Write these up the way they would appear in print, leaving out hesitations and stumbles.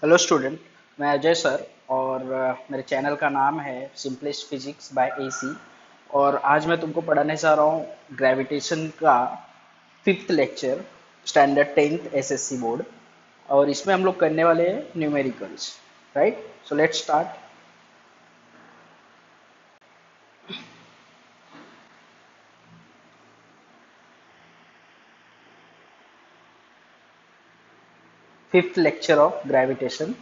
Hello student. मैं Ajay sir और मेरे चैनल का नाम है सिंपलेस्ट फिजिक्स बाय एसी। और आज मैं तुमको पढ़ाने जा रहा हूँ ग्रेविटेशन का fifth lecture, standard 10th SSC board. और इसमें हम लोग करने वाले हैं numericals. Right, so let's start. Fifth lecture of gravitation.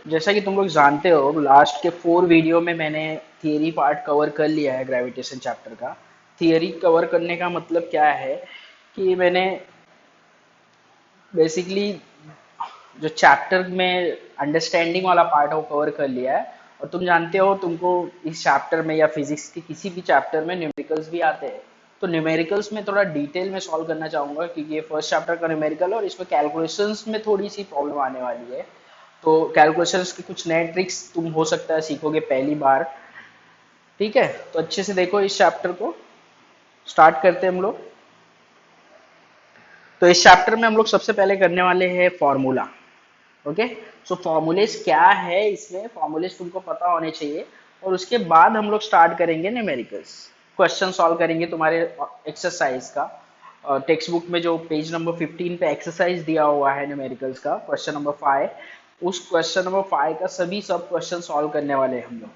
जैसा कि तुम लोग जानते हो, लास्ट के 4 वीडियो में मैंने थियरी पार्ट कवर कर लिया है ग्रेविटेशन चैप्टर का। थियरी कवर करने का मतलब क्या है कि मैंने बेसिकली जो चैप्टर में अंडरस्टैंडिंग वाला पार्ट है वो कवर कर लिया है। और तुम जानते हो, तुमको इस चैप्टर में या फिजिक्स के किसी भी चैप्टर में न्यूमेरिकल्स भी आते हैं। तो न्यूमेरिकल्स में थोड़ा डिटेल में सॉल्व करना चाहूंगा, क्योंकि ये फर्स्ट चैप्टर का न्यूमेरिकल है और इसमें कैलकुलेशंस में थोड़ी सी प्रॉब्लम आने वाली है। तो कैलकुलेशंस के कुछ नए ट्रिक्स तुम हो सकता है सीखोगे पहली बार। ठीक है, तो अच्छे से देखो इस चैप्टर को। स्टार्ट करते हैं हम लोग। तो इस चैप्टर में हम लोग सबसे पहले करने वाले हैं फॉर्मूला। ओके, सो फॉर्मूलेस क्या है, इसमें फॉर्मूलेस तुमको पता होने चाहिए। और उसके बाद हम लोग स्टार्ट करेंगे न्यूमेरिकल्स। क्वेश्चन सॉल्व करेंगे तुम्हारे एक्सरसाइज का। टेक्स्ट बुक में जो पेज नंबर 15 पे एक्सरसाइज दिया हुआ है न्यूमेरिकल्स का, क्वेश्चन नंबर 5, उस क्वेश्चन नंबर 5 का सभी सब क्वेश्चन सॉल्व करने वाले हैं हम लोग।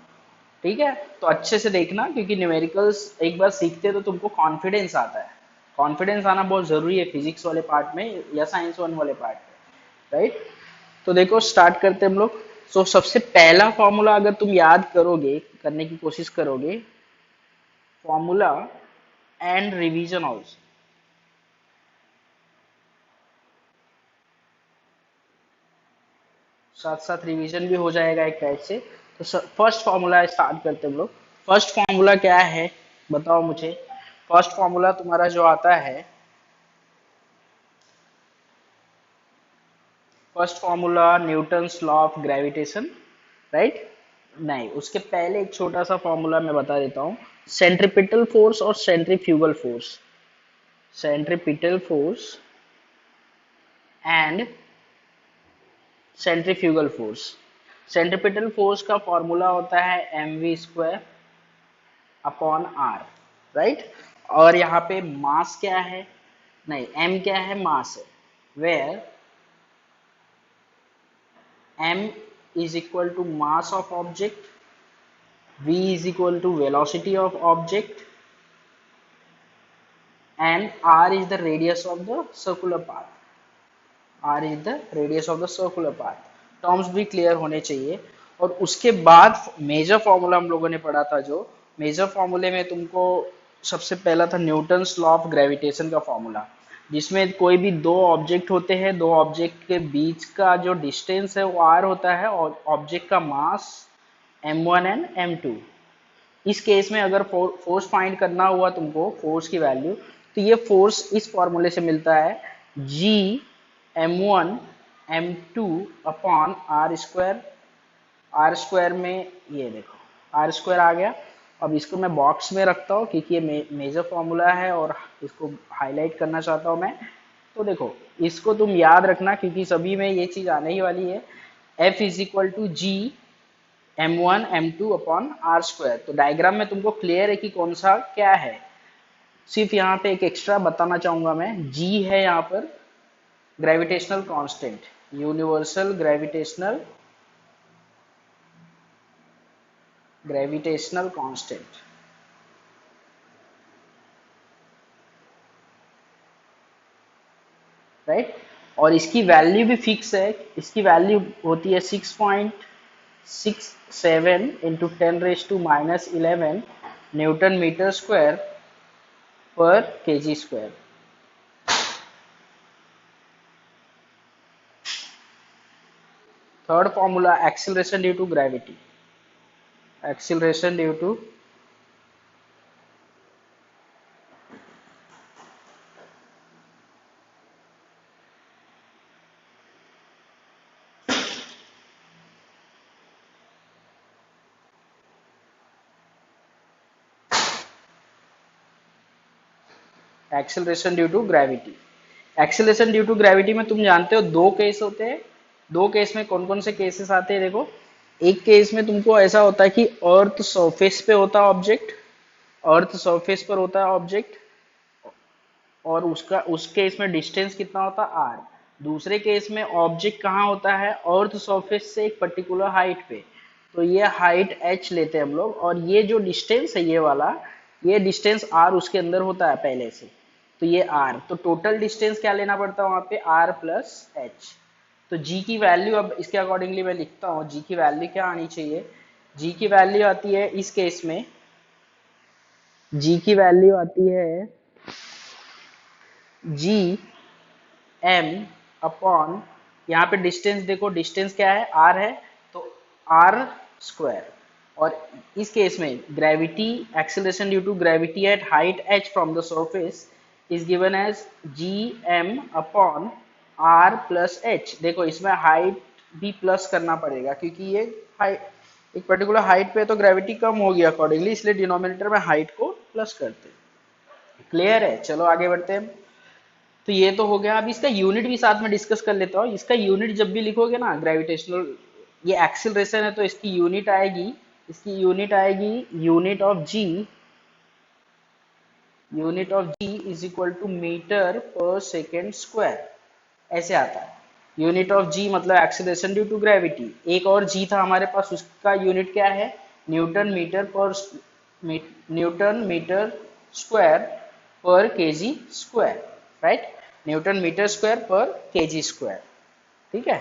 ठीक है, तो अच्छे से देखना, क्योंकि न्यूमेरिकल्स एक बार सीखते हैं तो तुमको कॉन्फिडेंस आता है। कॉन्फिडेंस आना बहुत जरूरी है फिजिक्स वाले पार्ट में या साइंस वन वाले पार्ट में। राइट, तो देखो स्टार्ट करते हैं हम लोग। सो सबसे पहला फॉर्मूला अगर तुम याद करोगे, करने की कोशिश करोगे, फॉर्मूला एंड रिवीजन ऑल्सो, साथ साथ रिवीजन भी हो जाएगा एक टाइप से। तो फर्स्ट फॉर्मूला स्टार्ट करते हैं हम लोग। फर्स्ट फॉर्मूला क्या है, बताओ मुझे। फर्स्ट फॉर्मूला तुम्हारा जो आता है, first formula Newton's law of gravitation. Right, नहीं, उसके पहले एक छोटा सा फॉर्मूला मैं बता देता हूँ। सेंट्रीपिटल फोर्स और centrifugal force, centripetal force and centrifugal force. Centripetal force का फॉर्मूला होता है mv² अपॉन आर। राइट, और यहाँ पे मास क्या है, नहीं m क्या है, मास है। Where m is equal to mass of object, v is equal to velocity of object, and r is the radius of the circular path। r is the radius of the circular path। Terms भी clear होने चाहिए। और उसके बाद major formula हम लोगों ने पढ़ा था, जो मेजर फॉर्मूले में तुमको सबसे पहला था न्यूटन्स लॉ ऑफ ग्रेविटेशन का फॉर्मूला, जिसमें कोई भी दो ऑब्जेक्ट होते हैं, दो ऑब्जेक्ट के बीच का जो डिस्टेंस है वो आर होता है, और ऑब्जेक्ट का मास m1 एंड m2। इस केस में अगर फोर्स फाइंड करना हुआ तुमको, फोर्स की वैल्यू, तो ये फोर्स इस फॉर्मूले से मिलता है, G m1 m2 upon R square. R square में ये देखो आर स्क्वायर आ गया। अब इसको मैं बॉक्स में रखता हूँ, क्योंकि ये मेजर फॉर्मूला है और इसको हाईलाइट करना चाहता हूँ मैं। तो देखो, इसको तुम याद रखना, क्योंकि सभी में ये चीज आने ही वाली है। F is equal to G m1 m2 upon R square. तो डायग्राम में तुमको क्लियर है कि कौन सा क्या है। सिर्फ यहाँ पे एक एक्स्ट्रा बताना चाहूंगा मैं, g है यहाँ पर gravitational constant, universal gravitational constant. Right, और इसकी वैल्यू भी फिक्स है। इसकी वैल्यू होती है 6.67 into 10⁻⁻11 newton metre square per KG square. Third formula acceleration due to gravity, acceleration due to acceleration due to gravity। Acceleration due to gravity में तुम जानते हो दो केस होते हैं। दो केस में कौन कौन से केसेस आते हैं देखो। एक केस में तुमको ऐसा होता है कि अर्थ सरफेस पे होता है ऑब्जेक्ट, अर्थ सरफेस पर होता है ऑब्जेक्ट, और उसका उस केस में डिस्टेंस कितना होता है आर। दूसरे केस में ऑब्जेक्ट कहाँ होता है, अर्थ सरफेस से एक पर्टिकुलर हाइट पे, तो ये हाइट एच लेते हैं हम लोग, और ये जो डिस्टेंस है ये वाला, ये डिस्टेंस आर उसके अंदर होता है पहले से, तो ये आर। तो टोटल डिस्टेंस क्या लेना पड़ता है वहां पे, आर प्लस एच। तो जी की वैल्यू अब इसके अकॉर्डिंगली मैं लिखता हूँ, जी की वैल्यू क्या आनी चाहिए। जी की वैल्यू आती है इस केस में, जी की वैल्यू आती है जी एम अपॉन, यहाँ पे डिस्टेंस देखो, डिस्टेंस क्या है आर है, तो आर स्क्वायर। और इस केस में gravity, acceleration due to gravity at height H from the surface is given as G M upon R plus H. देखो इसमें हाइट भी प्लस करना पड़ेगा, क्योंकि ये हाइट, एक पर्टिकुलर हाइट पे तो ग्रेविटी कम होगी अकॉर्डिंगली, इसलिए डिनोमिनेटर में हाइट को प्लस करते हैं। क्लियर है, चलो आगे बढ़ते हैं। तो ये तो हो गया। अब इसका यूनिट भी साथ में डिस्कस कर लेता हूँ। इसका यूनिट जब भी लिखोगे ना ग्रेविटेशनल, ये एक्सिलरेशन है तो इसकी यूनिट आएगी, इसकी यूनिट आएगी unit of G, unit of G is equal to metre per second square, ऐसे आता है। यूनिट ऑफ जी मतलब एक्सिलरेशन ड्यू टू ग्रेविटी। एक और जी था हमारे पास, उसका यूनिट क्या है, newton metre per, newton metre square per KG square, right, newton metre square per KG square. ठीक है,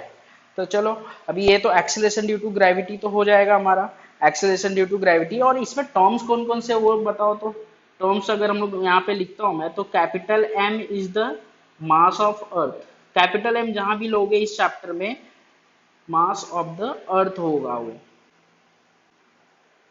तो चलो अभी ये तो एक्सेलरेशन ड्यू टू ग्रेविटी तो हो जाएगा हमारा, एक्सेलरेशन ड्यू टू ग्रेविटी। और इसमें टर्म्स कौन कौन से वो बताओ तो। टर्म्स अगर हम लोग यहाँ पे लिखता हूँ मैं, तो capital M is the mass of earth. Capital M जहां भी लोगे इस चैप्टर में, मास ऑफ द अर्थ होगा वो,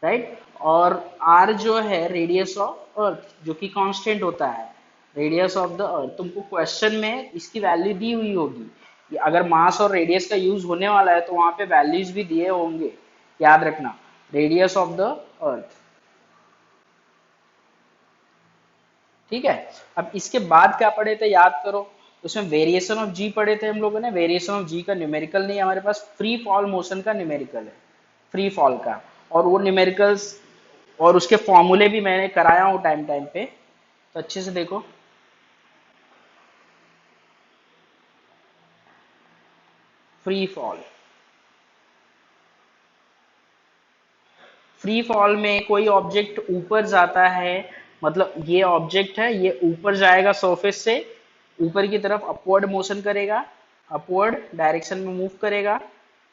राइट। और आर जो है रेडियस ऑफ अर्थ, जो कि कांस्टेंट होता है, रेडियस ऑफ द अर्थ। तुमको क्वेश्चन में इसकी वैल्यू दी हुई होगी कि अगर मास और रेडियस का यूज होने वाला है तो वहां पे वैल्यूज भी दिए होंगे, याद रखना, रेडियस ऑफ द अर्थ। ठीक है, अब इसके बाद क्या पढ़े थे याद करो। उसमें वेरिएशन ऑफ जी पढ़े थे हम लोगों ने। वेरिएशन ऑफ जी का न्यूमेरिकल नहीं, हमारे पास फ्री फॉल मोशन का न्यूमेरिकल है, फ्री फॉल का। और वो न्यूमेरिकल्स और उसके फॉर्मूले भी मैंने कराया हूँ टाइम टाइम पे, तो अच्छे से देखो। फ्री फॉल, फ्री फॉल में कोई ऑब्जेक्ट ऊपर जाता है, मतलब ये ऑब्जेक्ट है, ये ऊपर जाएगा सरफेस से, ऊपर की तरफ अपवर्ड मोशन करेगा, अपवर्ड डायरेक्शन में मूव करेगा,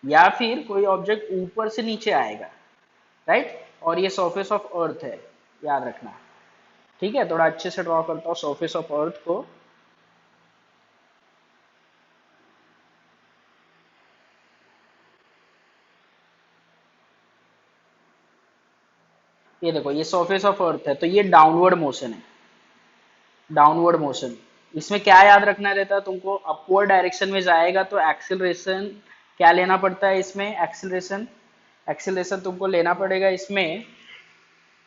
या फिर कोई ऑब्जेक्ट ऊपर से नीचे आएगा, राइट। और ये सरफेस ऑफ अर्थ है, याद रखना। ठीक है, थोड़ा अच्छे से ड्रॉ करता हूँ सरफेस ऑफ अर्थ को। ये देखो ये सरफेस ऑफ अर्थ है, तो ये डाउनवर्ड मोशन है, डाउनवर्ड मोशन। इसमें क्या याद रखना रहता है तुमको, अपवर्ड डायरेक्शन में जाएगा तो एक्सिलरेशन क्या लेना पड़ता है इसमें, एक्सिलरेशन, एक्सिलरेशन तुमको लेना पड़ेगा इसमें,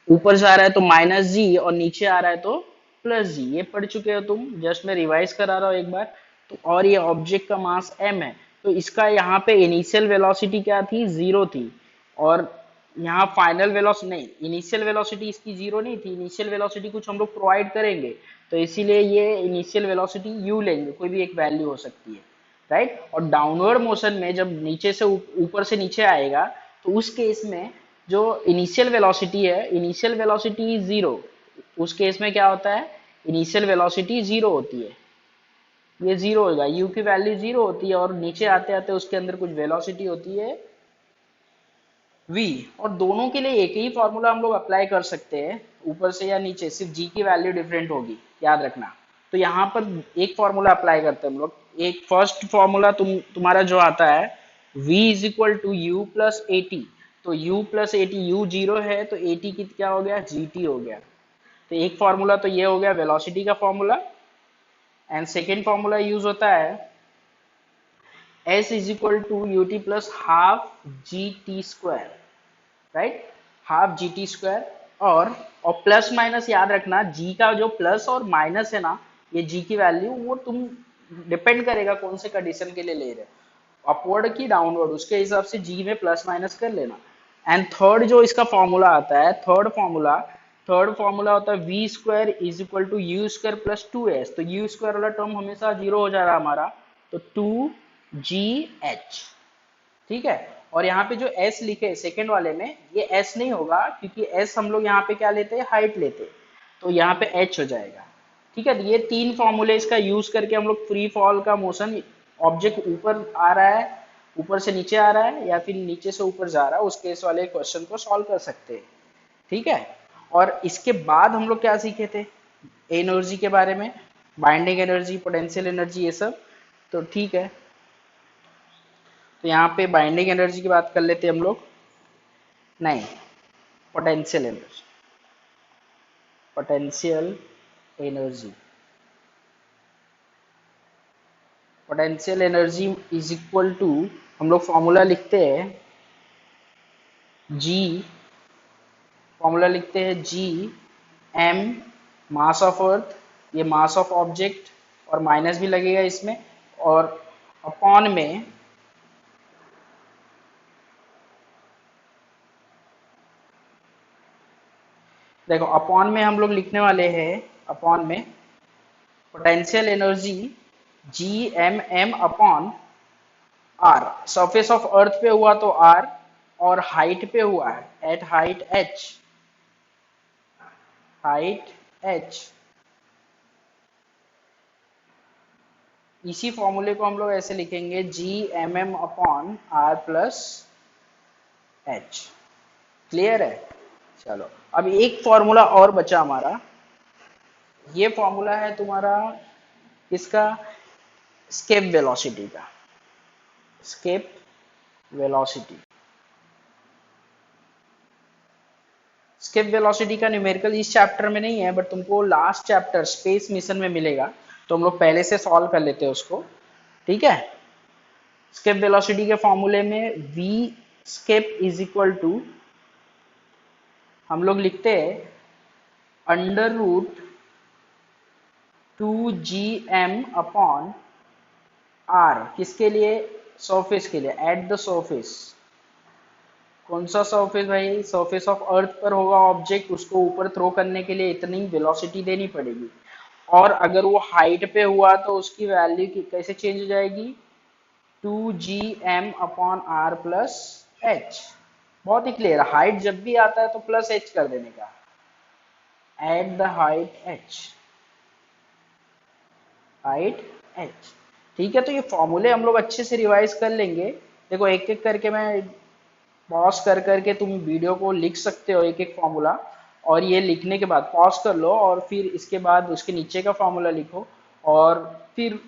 ऊपर जा रहा है तो माइनस जी और नीचे आ रहा है तो प्लस जी। ये पढ़ चुके हो तुम, जस्ट मैं रिवाइज करा रहा हूँ एक बार। तो और ये ऑब्जेक्ट का मास m है, तो इसका यहाँ पे इनिशियल वेलोसिटी क्या थी, जीरो थी। और यहाँ फाइनल वेलोसिटी नहीं, इनिशियल वेलोसिटी इसकी जीरो नहीं थी, इनिशियल वेलोसिटी कुछ हम लोग प्रोवाइड करेंगे, तो इसीलिए ये इनिशियल वेलोसिटी u लेंगे, कोई भी एक वैल्यू हो सकती है, राइट। और डाउनवर्ड मोशन में जब नीचे से ऊपर से नीचे आएगा, तो उस केस में जो इनिशियल वेलोसिटी है, इनिशियल वेलोसिटी जीरो, उस केस में क्या होता है, इनिशियल वेलोसिटी जीरो होती है, ये जीरो होगा, u की वैल्यू जीरो होती है, और नीचे आते आते उसके अंदर कुछ वेलोसिटी होती है v। और दोनों के लिए एक ही फॉर्मूला हम लोग अप्लाई कर सकते हैं, ऊपर से या नीचे, सिर्फ g की वैल्यू डिफरेंट होगी, याद रखना। तो यहाँ पर एक फॉर्मूला अप्लाई करते हैं हम लोग। एक फर्स्ट फॉर्मूला तुम्हारा जो आता है, v is equal to you plus A T. तो u plus A T, U zero है तो ए टी की क्या हो गया, जी टी हो गया। तो एक फॉर्मूला तो ये हो गया वेलोसिटी का formula. And second formula use होता है s is equal to U T plus half G T square, right, half G T square. और प्लस माइनस याद रखना, जी का जो प्लस और माइनस है ना, ये जी की वैल्यू वो तुम डिपेंड करेगा कौन से कंडीशन के लिए ले रहे हो, अपवर्ड की डाउनवर्ड, उसके हिसाब से जी में प्लस माइनस कर लेना। एंड थर्ड जो इसका फॉर्मूला आता है, थर्ड फॉर्मूला होता है V square is equal to you square plus two S. तो यू स्क्वायर वाला टर्म हमेशा जीरो हो जा रहा है हमारा, तो टू जी एच। ठीक है। और यहाँ पे जो s लिखे है सेकेंड वाले में, ये s नहीं होगा, क्योंकि s हम लोग यहाँ पे क्या लेते हैं, हाइट लेते हैं, तो यहाँ पे h हो जाएगा। ठीक है। तो ये तीन फॉर्मूले इसका यूज करके हम लोग फ्री फॉल का मोशन, ऑब्जेक्ट ऊपर आ रहा है, ऊपर से नीचे आ रहा है, या फिर नीचे से ऊपर जा रहा है, उस केस वाले क्वेश्चन को सॉल्व कर सकते हैं। ठीक है। और इसके बाद हम लोग क्या सीखे थे, एनर्जी के बारे में, बाइंडिंग एनर्जी, पोटेंशियल एनर्जी, ये सब। तो ठीक है, तो यहाँ पे बाइंडिंग एनर्जी की बात कर लेते हैं हम लोग। नहीं, potential energy, potential energy, potential energy is equal to, हम लोग फॉर्मूला लिखते हैं जी, फॉर्मूला लिखते हैं जी एम, मास ऑफ अर्थ, ये मास ऑफ ऑब्जेक्ट, और माइनस भी लगेगा इसमें, और अपॉन में, देखो अपॉन में हम लोग लिखने वाले हैं, अपॉन में potential energy G M M upon R. Surface of earth पे हुआ तो आर, और हाइट पे हुआ है at height H, height H. इसी फॉर्मूले को हम लोग ऐसे लिखेंगे G M M upon R plus H. Clear है। चलो, अब एक फॉर्मूला और बचा हमारा, ये फॉर्मूला है तुम्हारा इसका, स्केप वेलोसिटी का, स्केप वेलोसिटी। स्केप वेलोसिटी का न्यूमेरिकल इस चैप्टर में नहीं है, बट तुमको लास्ट चैप्टर स्पेस मिशन में मिलेगा, तो हम लोग पहले से सॉल्व कर लेते हैं उसको। ठीक है। स्केप वेलोसिटी के फॉर्मूले में v escape is equal to, हम लोग लिखते हैं under root two G M upon R, किसके लिए, सरफेस के लिए, एट द सरफेस। कौन सा सरफेस भाई, सरफेस ऑफ अर्थ पर होगा ऑब्जेक्ट, उसको ऊपर थ्रो करने के लिए इतनी वेलोसिटी देनी पड़ेगी। और अगर वो हाइट पे हुआ तो उसकी वैल्यू कैसे चेंज हो जाएगी, two G M upon R plus H. बहुत ही क्लियर, हाइट जब भी आता है तो प्लस एच कर देने का, at the height H, height H. ठीक है। तो ये फॉर्मूले हम लोग अच्छे से रिवाइज कर लेंगे। देखो एक एक करके मैं पॉज कर करके तुम वीडियो को लिख सकते हो, एक एक फॉर्मूला, और ये लिखने के बाद पॉज कर लो, और फिर इसके बाद उसके नीचे का फॉर्मूला लिखो, और फिर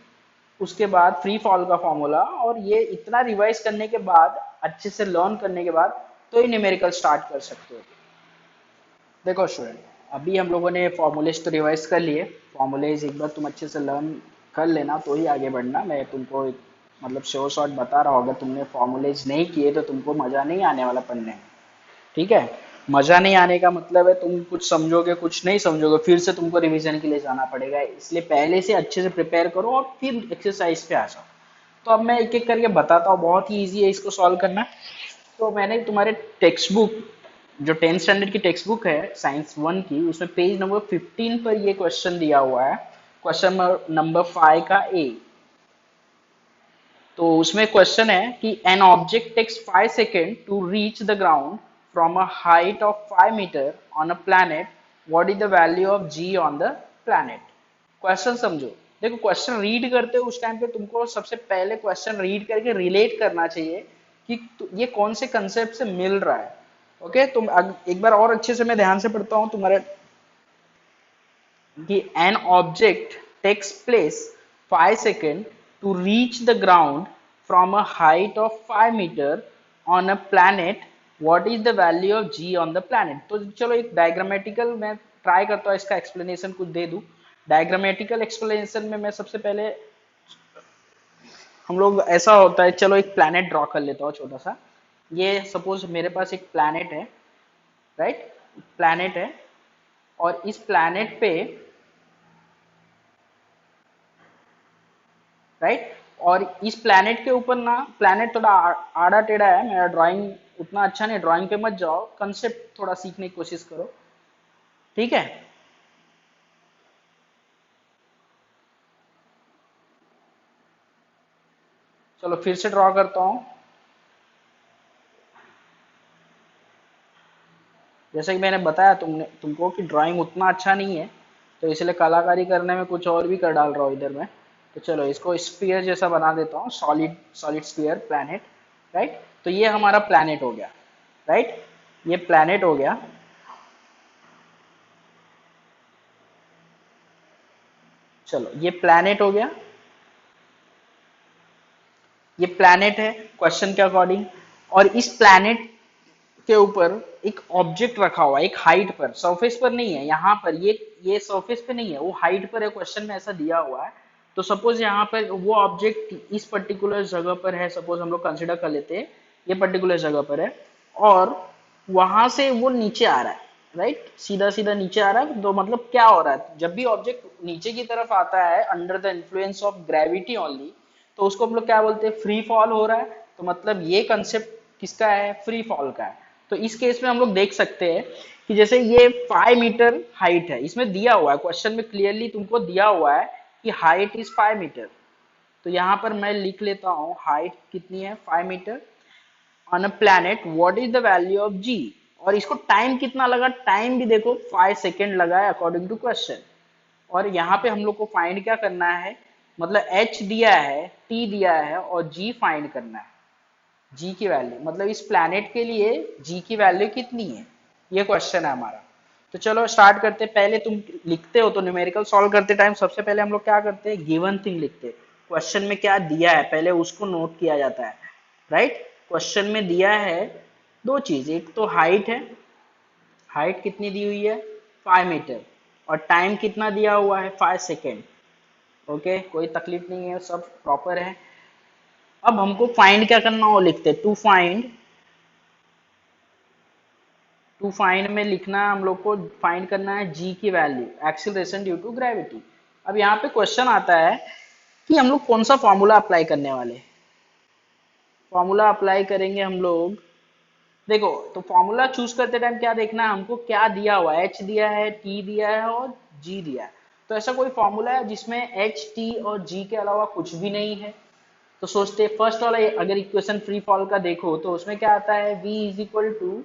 उसके बाद फ्री फॉल का फॉर्मूला, और ये इतना रिवाइज करने के बाद, अच्छे से लर्न करने के बाद, तो ये न्यूमेरिकल स्टार्ट कर सकते हो। देखो स्टूडेंट, अभी हम लोगों ने फॉर्मूलेज तो रिवाइज कर लिए, फॉर्मूलेज एक बार तुम अच्छे से लर्न कर लेना तो ही आगे बढ़ना। मैं तुमको मतलब श्योर शॉर्ट बता रहा हूँ, अगर तुमने फॉर्मूलेज नहीं किए तो तुमको मजा नहीं आने वाला पढ़ने में। ठीक है। मजा नहीं आने का मतलब है तुम कुछ समझोगे कुछ नहीं समझोगे, फिर से तुमको रिवीजन के लिए जाना पड़ेगा, इसलिए पहले से अच्छे से प्रिपेयर करो और फिर एक्सरसाइज पे आ जाओ। तो अब मैं एक एक करके बताता हूँ, बहुत ही ईजी है इसको सॉल्व करना। तो मैंने तुम्हारे टेक्स्ट बुक, जो 10th स्टैंडर्ड की टेक्स्ट बुक है साइंस 1 की, उसमें पेज नंबर 15 पर ये क्वेश्चन दिया हुआ है, क्वेश्चन नंबर 5 का ए। तो उसमें क्वेश्चन है कि an object takes 5 second to reach the ground from a height of 5 metre on a planet, what is the value of G on the planet. Question समझो। देखो क्वेश्चन रीड करते हो उस टाइम पे तुमको सबसे पहले क्वेश्चन रीड करके रिलेट करना चाहिए कि ये कौन से कंसेप्ट से मिल रहा है। ओके, तुम एक बार और अच्छे से मैं ध्यान से पढ़ता हूँ तुम्हारे, कि an object takes place 5 seconds to reach the ground from a height of 5 meter on a planet, what is the value of g on the planet। तो चलो एक डायग्रामेटिकल मैं ट्राई करता हूँ इसका एक्सप्लेनेशन कुछ दे दूं। डायग्रामेटिकल एक्सप्लेनेशन में मैं सबसे पहले, हम लोग ऐसा होता है, चलो एक प्लैनेट ड्रॉ कर लेता हूँ छोटा सा। ये सपोज मेरे पास एक प्लैनेट है, राइट, प्लैनेट है, और इस प्लैनेट पे राइट। और इस प्लैनेट के ऊपर ना, प्लैनेट थोड़ा आड़ा टेढ़ा है, मेरा ड्राइंग उतना अच्छा नहीं, ड्राइंग पे मत जाओ, कंसेप्ट थोड़ा सीखने की कोशिश करो, ठीक है। चलो फिर से ड्रॉ करता हूँ। जैसे कि मैंने बताया तुमको कि ड्राइंग उतना अच्छा नहीं है, तो इसलिए कलाकारी करने में कुछ और भी कर डाल रहा हूँ इधर में। तो चलो इसको स्फीयर जैसा बना देता हूँ, solid solid sphere planet, right. तो ये हमारा प्लैनेट हो गया, राइट, ये प्लैनेट हो गया। चलो ये प्लैनेट हो गया, ये प्लैनेट है क्वेश्चन के अकॉर्डिंग। और इस प्लैनेट के ऊपर एक ऑब्जेक्ट रखा हुआ है, एक हाइट पर, सरफेस पर नहीं है, यहाँ पर ये सरफेस पे नहीं है, वो हाइट पर है, क्वेश्चन में ऐसा दिया हुआ है। तो सपोज यहाँ पर वो ऑब्जेक्ट इस पर्टिकुलर जगह पर है, सपोज हम लोग कंसिडर कर लेते हैं ये पर्टिकुलर जगह पर है, और वहां से वो नीचे आ रहा है, राइट, सीधा सीधा नीचे आ रहा है। तो मतलब क्या हो रहा है, जब भी ऑब्जेक्ट नीचे की तरफ आता है under the influence of gravity only, तो उसको हम लोग क्या बोलते हैं, फ्री फॉल हो रहा है। तो मतलब ये कंसेप्ट किसका है, फ्री फॉल का है। तो इस केस में हम लोग देख सकते हैं कि जैसे ये 5 मीटर हाइट है, इसमें दिया हुआ है क्वेश्चन में, क्लियरली तुमको दिया हुआ है कि हाइट इज 5 मीटर। तो यहाँ पर मैं लिख लेता हूँ हाइट कितनी है, 5 metre on a planet, what is the value of G. और इसको टाइम कितना लगा, टाइम भी देखो 5 सेकेंड लगा है अकॉर्डिंग टू क्वेश्चन। और यहाँ पे हम लोग को फाइंड क्या करना है, मतलब एच दिया है, टी दिया है, और जी फाइंड करना है, जी की वैल्यू, मतलब इस प्लैनेट के लिए जी की वैल्यू कितनी है, ये क्वेश्चन है हमारा। तो चलो स्टार्ट करते हैं। पहले तुम लिखते हो तो न्यूमेरिकल सॉल्व करते टाइम सबसे पहले हम लोग क्या करते हैं, गिवन थिंग लिखते हैं, क्वेश्चन में क्या दिया है पहले उसको नोट किया जाता है, राइट। क्वेश्चन में दिया है दो चीज, एक तो हाइट है, हाइट कितनी दी हुई है 5 मीटर, और टाइम कितना दिया हुआ है 5 सेकेंड। ओके, कोई तकलीफ नहीं है, सब प्रॉपर है। अब हमको फाइंड क्या करना हो, लिखते टू फाइंड में लिखना है हम लोग को, फाइंड करना है जी की value, acceleration due to gravity. अब यहाँ पे क्वेश्चन आता है कि हम लोग कौन सा फॉर्मूला अप्लाई करने वाले, फॉर्मूला अप्लाई करेंगे हम लोग। देखो, तो फॉर्मूला चूज करते टाइम क्या देखना है हमको, क्या दिया हुआ है, एच दिया है, टी दिया है, और जी दिया है। तो ऐसा कोई फॉर्मूला है जिसमें एच टी और जी के अलावा कुछ भी नहीं है। तो सोचते फर्स्ट वाला, अगर इक्वेशन फ्री फॉल का देखो तो उसमें क्या आता है, v is equal to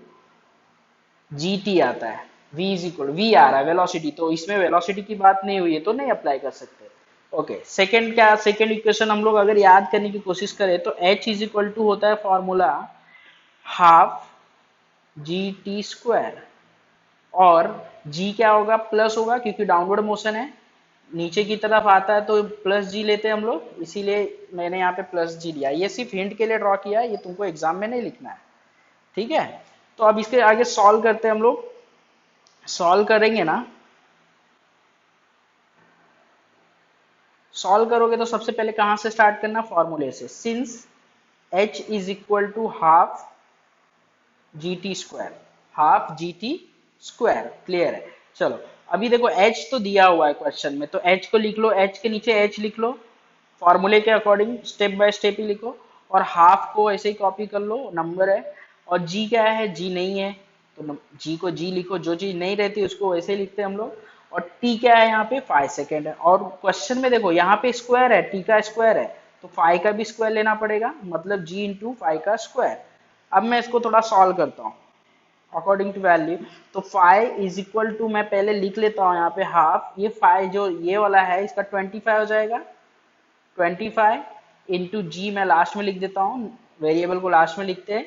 G T आता है, v इज इक्वल वी आ रहा है वेलोसिटी, तो इसमें वेलोसिटी की बात नहीं हुई है तो नहीं अप्लाई कर सकते। ओके, सेकंड क्या, सेकंड इक्वेशन हम लोग अगर याद करने की कोशिश करें तो h इज इक्वल टू होता है formula half G T square, और g क्या होगा, प्लस होगा, क्योंकि डाउनवर्ड मोशन है, नीचे की तरफ आता है तो प्लस जी लेते हैं हम लोग, इसीलिए मैंने यहाँ पे प्लस जी लिया। ये सिर्फ हिंट के लिए ड्रॉ किया है, ये तुमको एग्जाम में नहीं लिखना है, ठीक है। तो अब इसके आगे सॉल्व करते हैं हम लोग, सॉल्व करेंगे ना, सॉल्व करोगे तो सबसे पहले कहाँ से स्टार्ट करना, फॉर्मूले से, since h is equal to half G T square, half G T square, clear है। चलो अभी देखो h तो दिया हुआ है क्वेश्चन में, तो h को लिख लो, h के नीचे h लिख लो, फॉर्मूले के अकॉर्डिंग स्टेप बाय स्टेप ही लिखो, और हाफ को ऐसे ही कॉपी कर लो, नंबर है। और जी क्या है, जी नहीं है, तो जी को जी लिखो, जो चीज नहीं रहती उसको वैसे ही लिखते हैं हम लोग। और टी क्या है यहाँ पे, 5 सेकेंड है, और क्वेश्चन में देखो यहाँ पे स्क्वायर है, टी का स्क्वायर है, तो 5 का भी स्क्वायर लेना पड़ेगा, मतलब जी इंटू 5 का स्क्वायर। अब मैं इसको थोड़ा सॉल्व करता हूँ अकॉर्डिंग टू वैल्यू। तो 5 इज इक्वल टू, मैं पहले लिख लेता हूँ यहाँ पे हाफ, ये 5 जो ये वाला है इसका 25 हो जाएगा, 25 इंटू जी मैं लास्ट में लिख देता हूँ, वेरिएबल को लास्ट में लिखते हैं।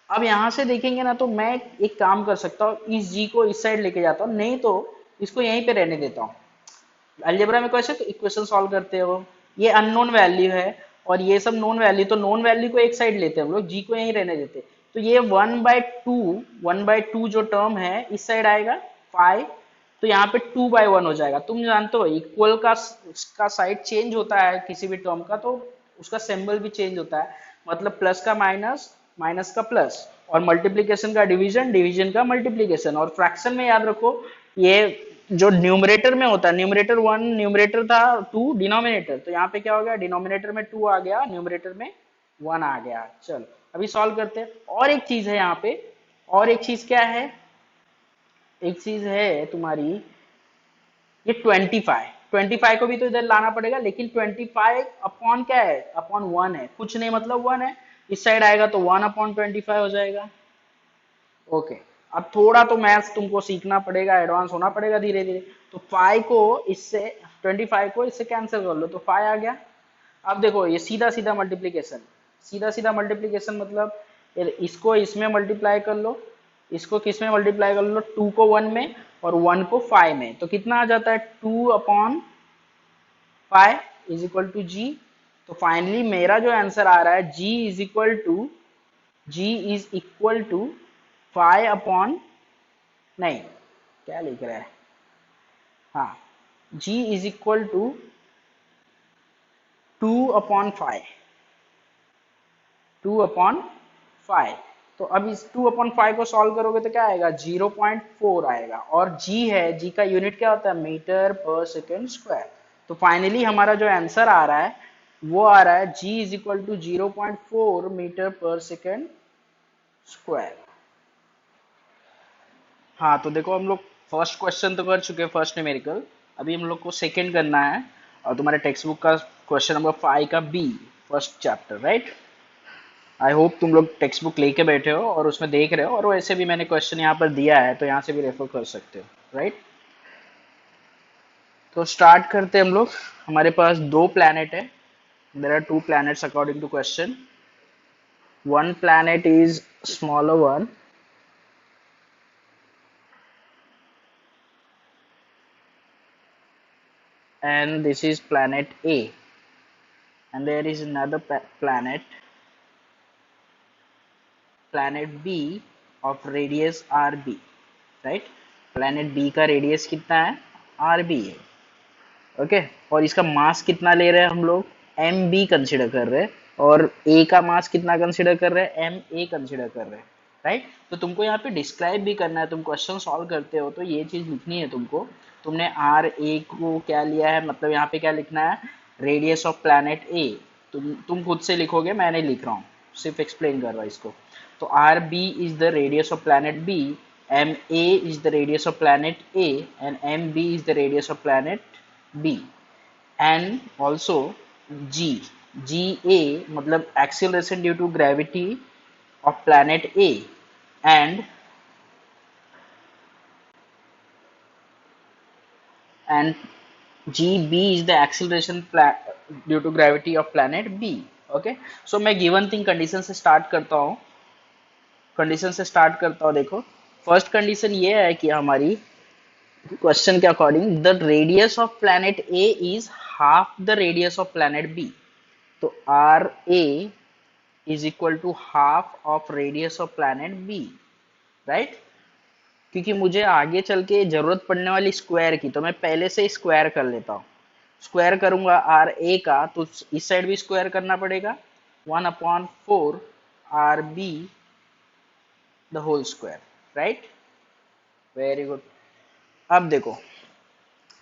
अब यहाँ से देखेंगे ना, तो मैं एक काम कर सकता हूँ, इस जी को इस साइड लेके जाता हूँ, नहीं तो इसको यहीं पे रहने देता हूँ। अलजेब्रा में कैसे इक्वेशन सॉल्व करते हो, ये अननोन वैल्यू है और ये सब नोन वैल्यू, तो नोन वैल्यू को एक साइड लेते हैं हम लोग, जी को यहीं रहने देते। तो ये 1/2 जो टर्म है इस साइड आएगा 5, तो यहाँ पे 2/1 हो जाएगा। तुम जानते हो इक्वल का साइड चेंज होता है किसी भी टर्म का, तो उसका सिंबल भी चेंज होता है, मतलब प्लस का माइनस, माइनस का प्लस, और मल्टीप्लीकेशन का डिवीजन, डिवीजन का मल्टीप्लीकेशन। और फ्रैक्शन में याद रखो, ये जो न्यूमरेटर में होता है, न्यूमरेटर 1, न्यूमरेटर था 2, डिनोमिनेटर, तो यहाँ पे क्या हो गया, डिनोमिनेटर में 2 आ गया, न्यूमरेटर में 1 आ गया। चलो अभी सॉल्व करते हैं। और एक चीज है यहाँ पे, और एक चीज क्या है, एक चीज है तुम्हारी ये 25, 25 को भी तो इधर लाना पड़ेगा, लेकिन 25 अपॉन क्या है, अपॉन 1 है, कुछ नहीं मतलब 1 है, इस साइड आएगा तो 1/25 हो जाएगा। ओके, अब थोड़ा तो मैथ्स तुमको सीखना पड़ेगा, एडवांस होना पड़ेगा धीरे धीरे। तो 5 को इससे, 25 को इससे कैंसिल कर लो तो 5 आ गया। अब देखो ये सीधा सीधा मल्टीप्लीकेशन, सीधा सीधा मल्टीप्लीकेशन मतलब इसको इसमें मल्टीप्लाई कर लो, इसको किस में मल्टीप्लाई कर लो, 2 को 1 में और 1 को 5 में, तो कितना आ जाता है, 2/5 इज इक्वल टू जी। तो फाइनली मेरा जो आंसर आ रहा है, जी इज इक्वल टू 5 नहीं, क्या लिख रहा है, हाँ, जी इज इक्वल टू 2/5, 2/5। तो अब इस 2/5 को सॉल्व करोगे तो क्या आएगा, 0.4 आएगा, और जी है, जी का यूनिट क्या होता है, मीटर पर सेकेंड स्क्वायर। तो फाइनली हमारा जो आंसर आ रहा है वो आ रहा है जी is equal to 0.4 metre per second square. हाँ तो देखो हम लोग फर्स्ट क्वेश्चन तो कर चुके हैं, फर्स्ट न्यूमेरिकल, अभी हम लोग को सेकंड करना है, और तुम्हारे टेक्स्ट बुक का क्वेश्चन नंबर 5 का B, first chapter, right. I hope तुम लोग टेक्स्ट बुक लेके बैठे हो और उसमें देख रहे हो, और वैसे भी मैंने क्वेश्चन यहाँ पर दिया है तो यहाँ से भी रेफर कर सकते हो, राइट। तो स्टार्ट करते हैं हम लोग। हमारे पास 2 प्लैनेट है, there are 2 planets according to question. One planet is smaller one and this is planet A, and there is another planet B of radius RB, right? planet B का radius कितना है, RB है, okay. और इसका मास कितना ले रहे हैं हम लोग, MB कंसिडर कर रहे हैं, और A का मास कितना कंसिडर कर रहे हैं, MA कंसिडर कर रहे हैं, राइट। तो तुमको यहाँ पे डिस्क्राइब भी करना है, तुम क्वेश्चन सॉल्व करते हो तो ये चीज लिखनी है तुमको। तुमने RA को क्या लिया है, मतलब यहाँ पे क्या लिखना है, रेडियस ऑफ प्लैनेट A। तुम खुद से लिखोगे, मैं नहीं लिख रहा हूँ, सिर्फ एक्सप्लेन कर रहा हूँ इसको। तो RB is the radius of planet B, MA is the radius of planet A, and MB is the radius of planet B, and also G, GA मतलब acceleration due to gravity of planet A, and GB is the acceleration due to gravity of planet B, okay। so मैं given thing condition से start करता हूँ, देखो first condition ये है कि हमारी क्वेश्चन के according the radius of planet A is half the radius of planet B. तो R A is equal to half of radius of planet B, right. क्योंकि मुझे आगे चल के जरूरत पड़ने वाली स्क्वायर की, तो मैं पहले से स्क्वायर कर लेता हूँ। स्क्वायर करूंगा आर ए का तो इस साइड भी स्क्वायर करना पड़ेगा, 1/4 R B the whole square, right. Very good. अब देखो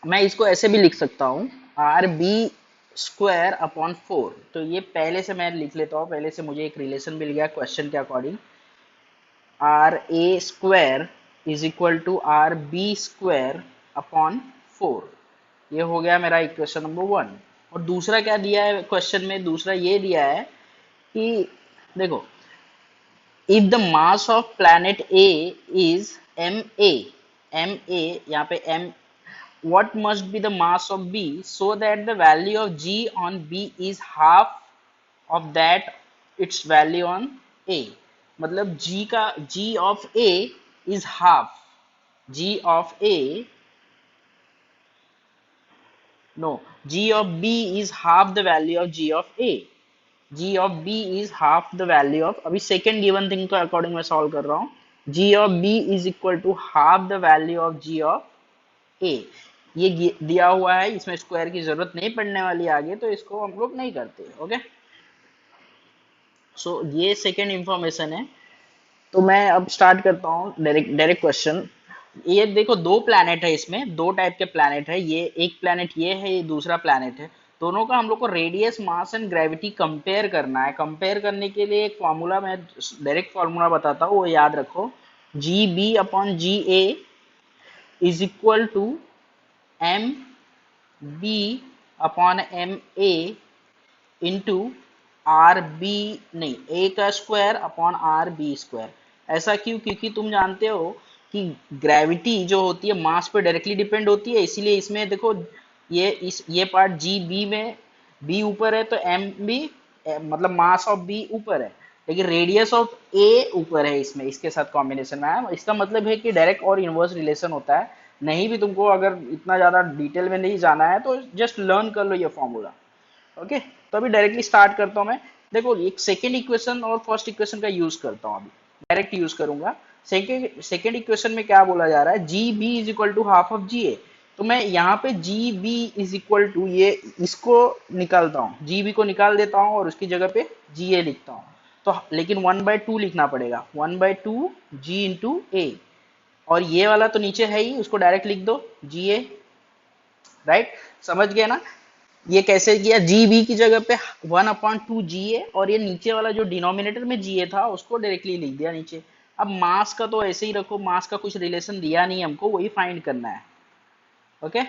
मैं इसको ऐसे भी लिख सकता हूँ, आर बी स्क्वायर अपॉन 4। तो ये पहले से मैं लिख लेता हूँ, पहले से मुझे एक रिलेशन मिल गया क्वेश्चन के according, R A square is equal to R B square upon 4। ये हो गया मेरा इक्वेशन नंबर 1। और दूसरा क्या दिया है क्वेश्चन में, दूसरा ये दिया है कि देखो if the mass of planet A is ma, यहाँ पे m, what must be the mass of B so that the value of G on B is half of that its value on A। मतलब G of A is half, G of A, no, G of B is half the value of G of A, G of B is half the value of, अभी second given thing के according मैं solve कर रहा हूँ, G of B is equal to half the value of G of A। ये दिया हुआ है, इसमें स्क्वायर की जरूरत नहीं पड़ने वाली आगे, तो इसको हम लोग नहीं करते, ओके। सो ये सेकेंड इंफॉर्मेशन है। तो मैं अब स्टार्ट करता हूँ डायरेक्ट क्वेश्चन। ये देखो दो प्लैनेट है इसमें, दो टाइप के प्लैनेट है, ये एक प्लैनेट ये है, ये दूसरा प्लैनेट है। दोनों का हम लोग को radius, mass and gravity compare करना है। कंपेयर करने के लिए एक फॉर्मूला, मैं डायरेक्ट फॉर्मूला बताता हूँ, वो याद रखो। G B upon G A is equal to M B upon M A into R B, नहीं, ए का square upon R B square. ऐसा क्यों? क्योंकि तुम जानते हो कि ग्रेविटी जो होती है मास पे डायरेक्टली डिपेंड होती है, इसीलिए इसमें देखो ये पार्ट जी बी में बी ऊपर है तो एम बी, मतलब मास ऑफ बी ऊपर है, लेकिन रेडियस ऑफ ए ऊपर है इसमें, इसके साथ कॉम्बिनेशन में है। इसका मतलब है कि डायरेक्ट और इनवर्स रिलेशन होता है। नहीं भी तुमको अगर इतना ज्यादा डिटेल में नहीं जाना है तो जस्ट लर्न कर लो ये फॉर्मूला। ओके, तो अभी डायरेक्टली स्टार्ट करता हूं मैं। देखो एक सेकेंड इक्वेशन और फर्स्ट इक्वेशन का यूज करता हूं, अभी डायरेक्ट यूज करूंगा। सेकेंड इक्वेशन में क्या बोला जा रहा है, G B is equal to half of G A. तो मैं यहाँ पे G B is equal to, ये इसको निकालता हूँ, जी बी को निकाल देता हूँ और उसकी जगह पे जी ए लिखता हूँ। तो लेकिन 1/2 लिखना पड़ेगा, 1/2 जी इंटू ए। और ये वाला तो नीचे है ही, उसको डायरेक्ट लिख दो जी ए। राइट, समझ गए ना? ये कैसे किया, जी बी की जगह पे 1/2 जी ए, और ये नीचे वाला जो डिनोमिनेटर में जी ए था उसको डायरेक्टली लिख दिया नीचे। अब मास का तो ऐसे ही रखो, मास का कुछ रिलेशन दिया नहीं हमको, वही फाइंड करना है। ओके,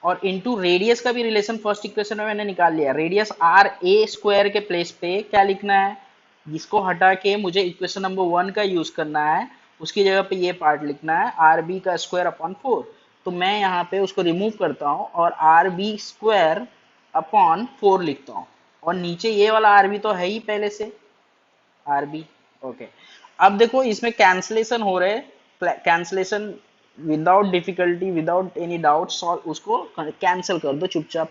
और इनटू रेडियस का भी रिलेशन फर्स्ट इक्वेशन में मैंने निकाल लिया। रेडियस आर ए स्क्वायर के प्लेस पे क्या लिखना है, इसको हटा के मुझे इक्वेशन नंबर 1 का यूज करना है, उसकी जगह पे ये पार्ट लिखना है, आर बी का स्क्वायर अपॉन 4। तो मैं यहाँ पे उसको रिमूव करता हूँ और आर बी स्क्वायर अपॉन 4 लिखता हूँ। और नीचे ये वाला आर बी तो है ही पहले से, आर बी। ओके, अब देखो इसमें कैंसलेशन हो रहे, cancellation without difficulty, without any doubt, solve उसको कैंसिल कर दो चुपचाप।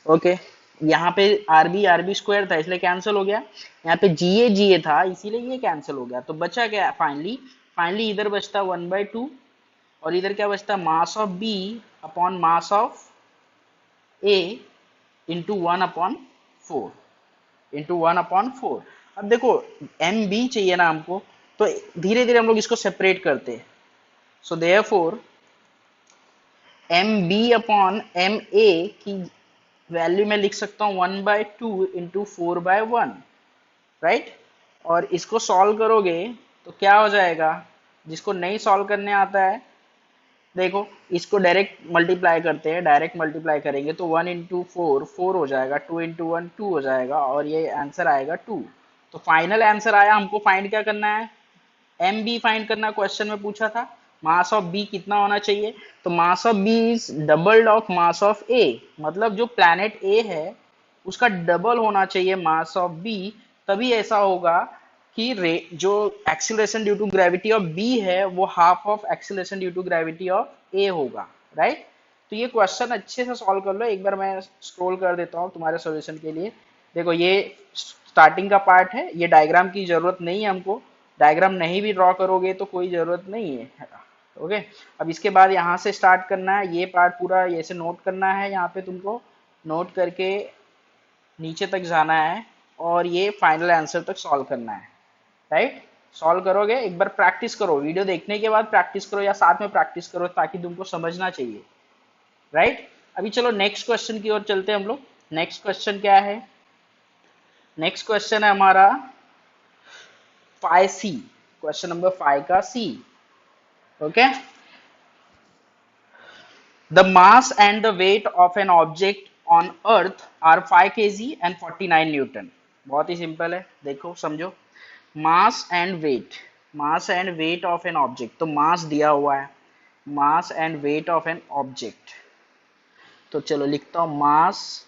ओके, यहाँ पे आर बी स्क्वायर था इसलिए कैंसिल हो गया, यहाँ पे जी ए था इसीलिए ये कैंसिल हो गया। तो बचा क्या फाइनली, फाइनली इधर बचता 1/2 और इधर क्या बचता, mass of B upon mass of A into 1/4, into 1/4। अब देखो एम बी चाहिए ना हमको, तो धीरे धीरे हम लोग इसको सेपरेट करते हैं। So therefore M B upon M A की वैल्यू मैं लिख सकता हूँ 1/2 इंटू 4/1। राइट, और इसको सॉल्व करोगे तो क्या हो जाएगा, जिसको नहीं सॉल्व करने आता है, देखो इसको डायरेक्ट मल्टीप्लाई करते हैं, डायरेक्ट मल्टीप्लाई करेंगे तो 1 इंटू 4 4 हो जाएगा, 2 इंटू 1 2 हो जाएगा, और ये आंसर आएगा 2। तो फाइनल आंसर आया। हमको फाइंड क्या करना है, एम बी फाइंड करना, क्वेश्चन में पूछा था मास ऑफ बी कितना होना चाहिए। तो mass of B is double of mass of A, मतलब जो प्लैनेट ए है उसका डबल होना चाहिए मास ऑफ बी। तभी ऐसा होगा कि जो acceleration due to gravity of B है वो half of acceleration due to gravity of A होगा। राइट, तो ये क्वेश्चन अच्छे से सॉल्व कर लो। एक बार मैं स्क्रॉल कर देता हूँ तुम्हारे सॉल्यूशन के लिए। देखो ये स्टार्टिंग का पार्ट है, ये डायग्राम की जरूरत नहीं है हमको, डायग्राम नहीं भी ड्रॉ करोगे तो कोई जरूरत नहीं है। ओके, अब इसके बाद यहाँ से स्टार्ट करना है, ये पार्ट पूरा ऐसे नोट करना है, यहाँ पे तुमको नोट करके नीचे तक जाना है और ये फाइनल आंसर तक सॉल्व करना है। राइट, सॉल्व करोगे, एक बार प्रैक्टिस करो, वीडियो देखने के बाद प्रैक्टिस करो या साथ में प्रैक्टिस करो ताकि तुमको समझना चाहिए। राइट, अभी चलो नेक्स्ट क्वेश्चन की ओर चलते हैं हम लोग। नेक्स्ट क्वेश्चन क्या है, नेक्स्ट क्वेश्चन है हमारा 5C, क्वेश्चन नंबर 5 का C. Okay, the mass and the weight of an object on earth are 5 kg and 49 newton. बहुत ही सिंपल है, देखो समझो। Mass and weight, mass and weight of an object, तो mass दिया हुआ है, mass and weight of an object. तो चलो लिखता हूं mass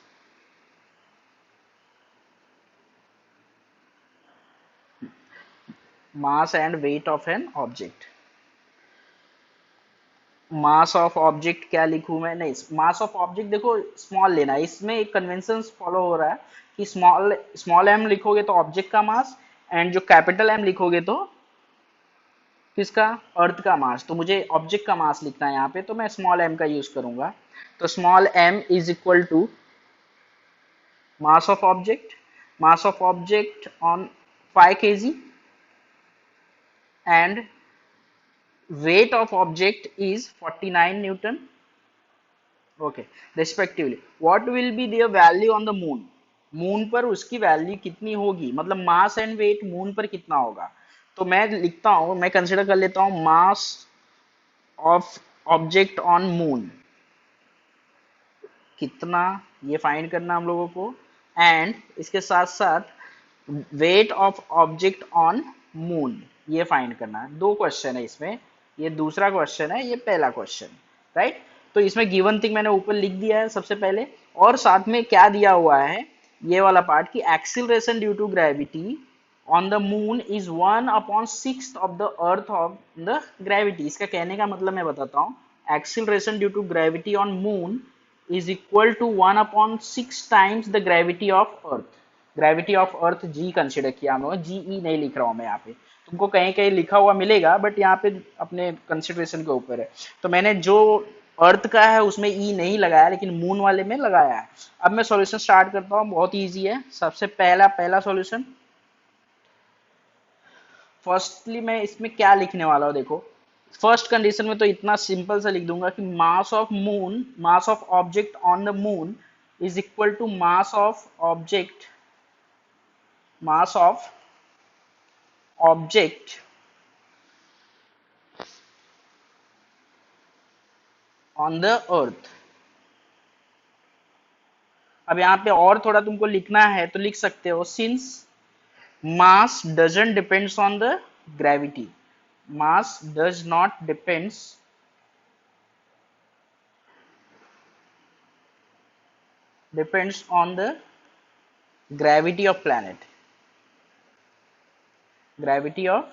mass and weight of an object. Mass of object क्या लिखूं मैं, नहीं, मास ऑफ ऑब्जेक्ट देखो स्मॉल लेना है, इसमें एक कन्वेंशन फॉलो हो रहा है कि स्मॉल स्मॉल एम लिखोगे तो ऑब्जेक्ट का मास, एंड जो कैपिटल एम लिखोगे तो किसका, अर्थ का मास। तो मुझे ऑब्जेक्ट का मास लिखना है यहाँ पे, तो मैं स्मॉल एम का यूज करूंगा। तो small M is equal to mass of object, mass of object on 5 kg and weight of object is 49 Newton. Okay, respectively. What will be their value on the moon? Moon पर उसकी value कितनी होगी, मतलब मास and wait moon पर कितना होगा. तो मैं लिखता हूं, मैं कंसिडर कर लेता हूं मास ऑफ ऑब्जेक्ट ऑन मून कितना, ये फाइंड करना हम लोगों को. एंड इसके साथ साथ weight of object on moon ये फाइंड करना है. दो क्वेश्चन है इसमें, ये दूसरा क्वेश्चन है, ये पहला क्वेश्चन. राइट. तो इसमें गिवन थिंग मैंने ऊपर लिख दिया है सबसे पहले, और साथ में क्या दिया हुआ है ये वाला पार्ट की acceleration due to gravity on the moon is 1/6 of the earth of the gravity. इसका कहने का मतलब मैं बताता हूँ, acceleration due to gravity on moon is equal to 1/6 times the gravity of earth. Gravity of earth G consider किया हम लोग, जी ई नहीं लिख रहा हूं मैं यहाँ पे, तुमको कहीं कहीं लिखा हुआ मिलेगा बट यहाँ पे अपने कंसिडरेशन के ऊपर है. तो मैंने जो अर्थ का है उसमें ई नहीं लगाया, लेकिन मून वाले में लगाया है. अब मैं सॉल्यूशन स्टार्ट करता हूँ, बहुत इजी है. सबसे पहला सॉल्यूशन, फर्स्टली मैं इसमें क्या लिखने वाला हूँ देखो. फर्स्ट कंडीशन में तो इतना सिंपल सा लिख दूंगा कि mass of moon, mass of object on the moon is equal to mass of object, mass of object on the earth. अब यहाँ पे और थोड़ा तुमको लिखना है तो लिख सकते हो, since mass doesn't depends on the gravity, mass does not depends on the gravity of planet, gravity of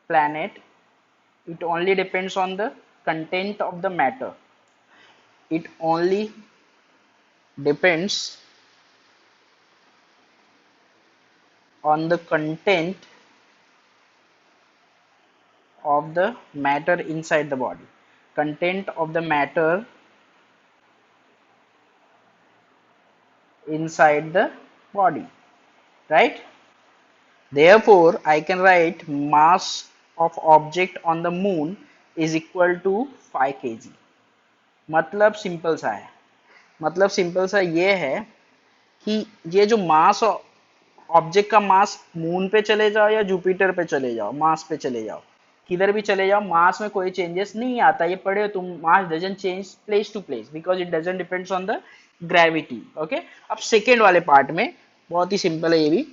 planet, it only depends on the content of the matter, it only depends on the content of the matter inside the body, content of the matter inside the body. Right. Therefore I can write mass of object on the moon is equal to 5 kg. मतलब simple सा है, मतलब simple सा ये है कि ये जो मास ऑब्जेक्ट का मास, मून पे चले जाओ या जुपिटर पे चले जाओ, मास पे चले जाओ, किधर भी चले जाओ, मास में कोई चेंजेस नहीं आता. ये पढ़े हो तुम, mass doesn't change place to place because it doesn't depends on the gravity. Okay. अब सेकेंड वाले पार्ट में बहुत ही सिंपल है ये भी.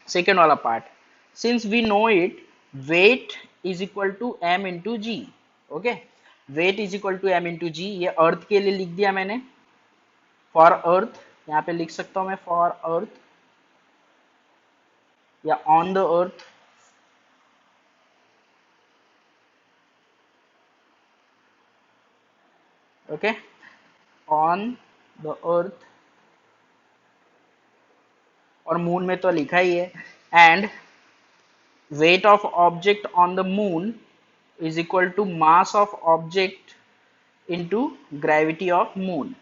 सेकेंड वाला part, since we know it weight is equal to m into g. Okay, weight is equal to m into g. ये अर्थ के लिए लिख दिया मैंने, फॉर अर्थ, यहाँ पे लिख सकता हूं मैं फॉर अर्थ या on the earth. Okay, on the अर्थ, और मून में तो लिखा ही है. And weight of object on the moon is equal to mass of object into gravity of moon.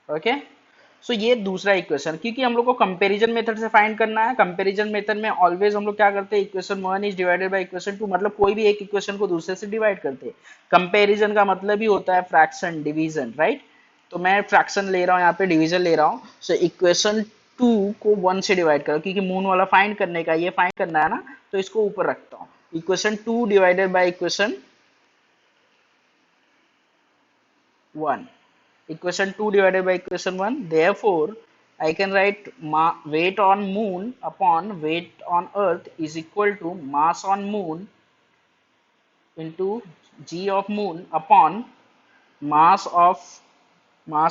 Okay. So ये दूसरा इक्वेशन, क्योंकि हम लोग को कंपैरिजन मेथड से फाइंड करना है. कंपैरिजन मेथड में ऑलवेज हम लोग क्या करते हैं, equation 1 is divided by equation 2, मतलब कोई भी एक इक्वेशन को दूसरे से डिवाइड करते हैं. कंपैरिजन का मतलब ही होता है फ्रैक्शन डिवीजन. राइट. तो मैं फ्रैक्शन ले रहा हूँ, यहाँ पे डिवीजन ले रहा हूँ. सो इक्वेशन 2 को 1 से डिवाइड करो, क्योंकि मून वाला फाइंड करने का, ये फाइंड करना है ना, तो इसको ऊपर रखता हूँ. Equation 2 divided by equation 1, equation 2 divided by equation 1. Therefore I can write weight on moon upon weight on earth is equal to mass on moon into g of moon upon mass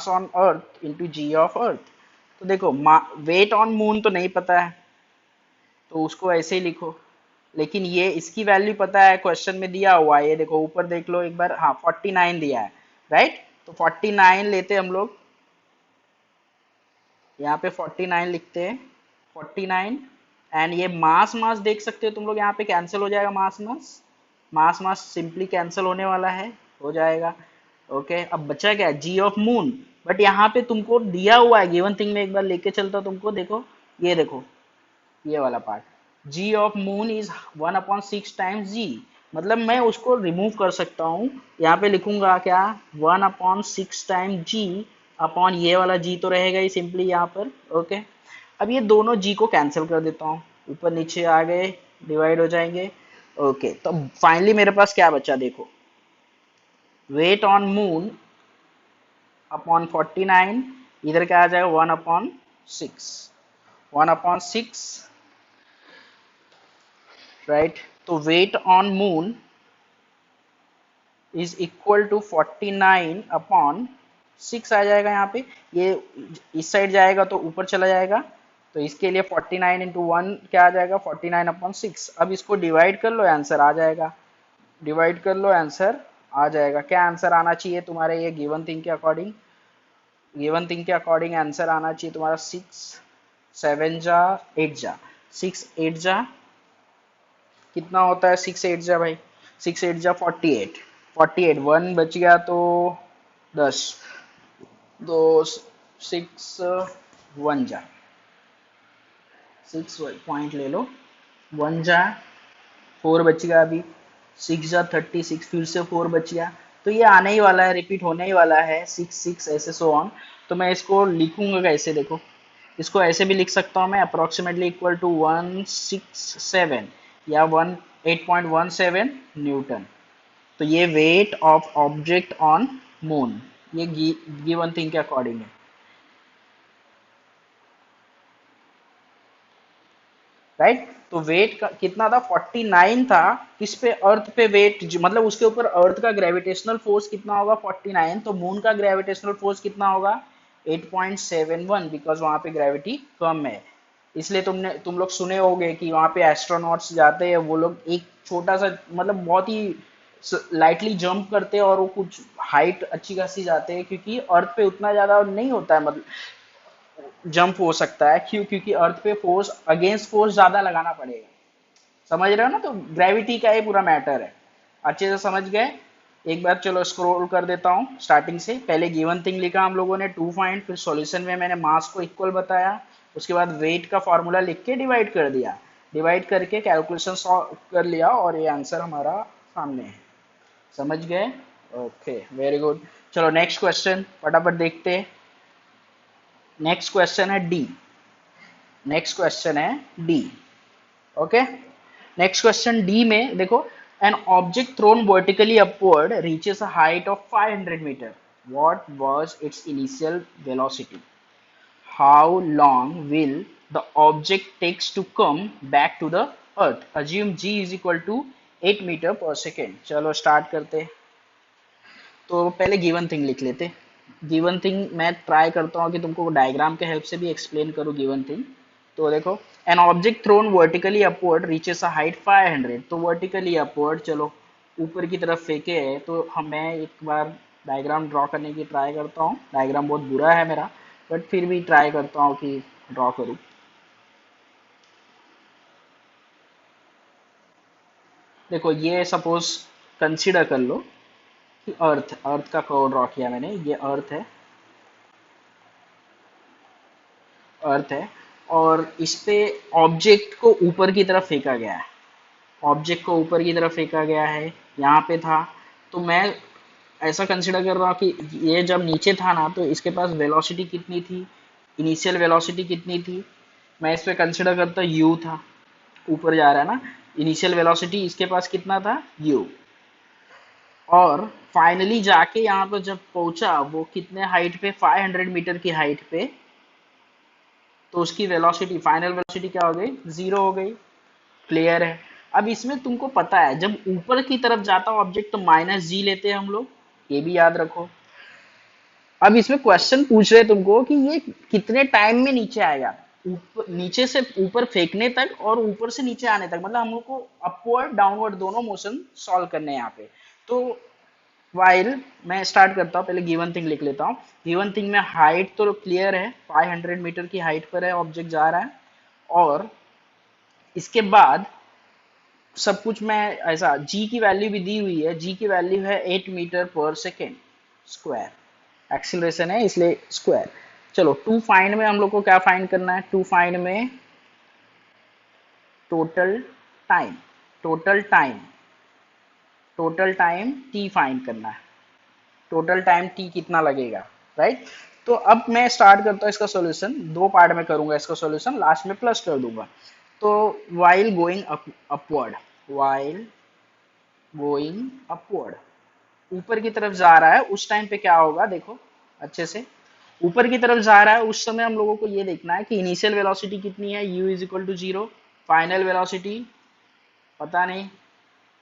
on earth into g of earth. तो देखो wait on moon तो नहीं पता है तो उसको ऐसे ही लिखो, लेकिन ये इसकी वैल्यू पता है, क्वेश्चन में दिया हुआ है. ये देखो ऊपर देख लो एक बार, हाँ 49 दिया है. राइट. तो 49 लेते हम लोग, यहाँ पे 49 लिखते हैं, 49. एंड ये मास देख सकते हो तुम लोग, यहाँ पे कैंसिल हो जाएगा, मास सिंपली कैंसिल होने वाला है, हो जाएगा. ओके. अब बचा क्या, जी ऑफ मून. बट यहाँ पे तुमको दिया हुआ है गिवन थिंग में, एक बार लेके चलता तुमको, देखो ये देखो ये वाला part, g of moon is 1/6 times g. मतलब मैं उसको रिमूव कर सकता हूँ। यहाँ पे लिखूंगा क्या, 1/6 टाइम जी अपॉन ये वाला जी तो रहेगा ही सिंपली यहाँ पर। ओके, अब ये दोनों जी को कैंसिल कर देता हूँ, ऊपर नीचे आ गए, डिवाइड हो जाएंगे। ओके, तो फाइनली मेरे पास क्या बचा देखो, वेट ऑन मून अपॉन 49, इधर क्या आ जाएगा 1/6, 1/6, राइट। तो weight on moon is equal to 49/6 आ जाएगा यहाँ पे। ये इस साइड जाएगा तो ऊपर चला जाएगा, तो इसके लिए 49 इंटू वन क्या आ जाएगा, 49/6। अब इसको डिवाइड कर लो, आंसर आ जाएगा। डिवाइड कर लो, आंसर आ जाएगा। क्या आंसर आना चाहिए तुम्हारे ये गिवन थिंग के अकॉर्डिंग? गिवन थिंग के अकॉर्डिंग आंसर आना चाहिए तुम्हारा 6 7 जा 8 जा, 6 8 जा कितना होता है, 6 8 जा भाई, 6 8 जा 48, 48 वन बच गया तो 10, दो 6 1 जा, 6 पॉइंट ले लो, 1 जा 4 बच गया, अभी 6 जा 36, फिर से 4 बच गया। तो ये आने ही वाला है, रिपीट होने ही वाला है, 6 6 ऐसे सो ऑन। तो मैं इसको लिखूंगा कैसे देखो, इसको ऐसे भी लिख सकता हूँ मैं, अप्रोक्सीमेटली इक्वल टू 167 या 8.17 न्यूटन। तो ये weight of object on moon, ये गिवन थिंग के अकॉर्डिंग है, राइट। तो वेट का कितना था, 49 था। किस पे, अर्थ पे वेट, मतलब उसके ऊपर अर्थ का ग्रेविटेशनल फोर्स कितना होगा 49, तो मून का ग्रेविटेशनल फोर्स कितना होगा 8.71, बिकॉज वहां पे ग्रेविटी कम है। इसलिए तुम लोग सुने होगे कि वहां पे एस्ट्रोनॉट्स जाते हैं, वो लोग एक छोटा सा, मतलब बहुत ही लाइटली जंप करते हैं और वो कुछ हाइट अच्छी खासी जाते हैं, क्योंकि अर्थ पे उतना ज्यादा नहीं होता है, मतलब जंप हो सकता है। क्यों? क्योंकि अर्थ पे फोर्स, अगेंस्ट फोर्स ज्यादा लगाना पड़ेगा। समझ रहे हो ना? तो ग्रेविटी का ये पूरा मैटर है। अच्छे से समझ गए? एक बार चलो स्क्रॉल कर देता हूँ स्टार्टिंग से। पहले गिवन थिंग लिखा हम लोगों ने 2 फाइंड, फिर सॉल्यूशन में मैंने मास को इक्वल बताया, उसके बाद वेट का फॉर्मूला लिख के डिवाइड कर दिया, डिवाइड करके कैलकुलेशन सॉल्व कर लिया, और ये आंसर हमारा सामने है। समझ गए? Okay, very good. चलो नेक्स्ट क्वेश्चन फटाफट देखते हैं। नेक्स्ट क्वेश्चन है डी। नेक्स्ट क्वेश्चन है D. Okay, next question D में देखो, an object thrown vertically upward reaches a height of 500 metre, what was its initial velocity, how long will the object takes to come back to the earth, assume g is equal to 8 metre per second. चलो start करते। तो पहले given thing लिख लेते। Given thing मैं try करता हूँ कि तुमको डायग्राम के हेल्प से भी एक्सप्लेन करूँ गिवन थिंग। तो देखो, an object thrown vertically upward reaches a height 500, तो वर्टिकली अपवर्ड, चलो ऊपर की तरफ फेंके है, तो मैं एक बार डायग्राम ड्रॉ करने की ट्राई करता हूँ। डायग्राम बहुत बुरा है मेरा, बट फिर भी ट्राई करता हूँ कि ड्रॉ करूँ। देखो ये सपोज कंसिडर कर लो कि अर्थ, अर्थ का कर्व ड्रॉ किया मैंने, ये अर्थ है, अर्थ है, और इस पे ऑब्जेक्ट को ऊपर की तरफ फेंका गया है, ऑब्जेक्ट को ऊपर की तरफ फेंका गया है, यहाँ पे था। तो मैं ऐसा कंसिडर कर रहा हूँ कि ये जब नीचे था ना, तो इसके पास वेलोसिटी कितनी थी, इनिशियल वेलोसिटी कितनी थी, मैं इस पे कंसिडर करता u था, ऊपर जा रहा है ना, इनिशियल वेलोसिटी इसके पास कितना था u, और फाइनली जाके यहाँ पर जब पहुंचा वो कितने हाइट पे, 500 मीटर की हाइट पे, तो उसकी वेलोसिटी, फाइनल वेलोसिटी क्या हो गई, जीरो हो गई। क्लियर है? अब इसमें तुमको पता है जब ऊपर की तरफ जाता ऑब्जेक्ट तो माइनस जी लेते हैं हम लोग, ये भी याद रखो। अब इसमें क्वेश्चन पूछ रहे तुमको कि ये कितने टाइम में नीचे आएगा, ऊपर, नीचे से ऊपर फेंकने तक और ऊपर से नीचे आने तक, मतलब हम लोग को अपवर्ड डाउनवर्ड दोनों मोशन सॉल्व करने हैं यहाँ पे। तो वाइल मैं स्टार्ट करता हूँ, पहले गिवन थिंग लिख लेता हूँ। गिवन थिंग में हाइट तो क्लियर है, 500 मीटर की हाइट पर है ऑब्जेक्ट जा रहा है, और इसके बाद सब कुछ मैं ऐसा, g की वैल्यू भी दी हुई है, g की वैल्यू है 8 metre per second square, acceleration है इसलिए स्क्वायर। चलो टू फाइंड में हम लोग को क्या फाइंड करना है, टू फाइंड में total time, total time total time T find करना है, टोटल टाइम टी कितना लगेगा, राइट। तो अब मैं स्टार्ट करता हूँ इसका सॉल्यूशन, दो पार्ट में करूंगा इसका सॉल्यूशन, लास्ट में प्लस कर दूंगा। तो while going upward, while going upward, ऊपर की तरफ जा रहा है उस टाइम पे क्या होगा देखो अच्छे से, ऊपर की तरफ जा रहा है उस समय हम लोगों को ये देखना है कि इनिशियल वेलोसिटी कितनी है, u is equal to zero, final velocity पता नहीं,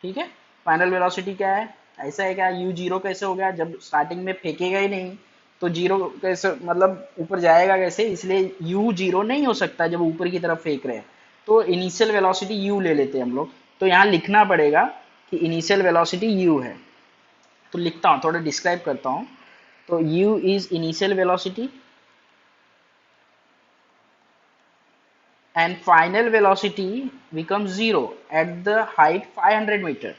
ठीक है। फाइनल वेलोसिटी क्या है, ऐसा है क्या, यू जीरो कैसे हो गया, जब स्टार्टिंग में फेंकेगा ही नहीं तो जीरो कैसे, मतलब ऊपर जाएगा कैसे, इसलिए यू जीरो नहीं हो सकता जब ऊपर की तरफ फेंक रहे हैं। तो इनिशियल वेलोसिटी यू ले लेते हैं हम लोग, तो यहाँ लिखना पड़ेगा कि इनिशियल वेलोसिटी यू है। तो लिखता हूँ, थोड़ा डिस्क्राइब करता हूँ। तो u is initial velocity and final velocity becomes zero at the height 500 metre.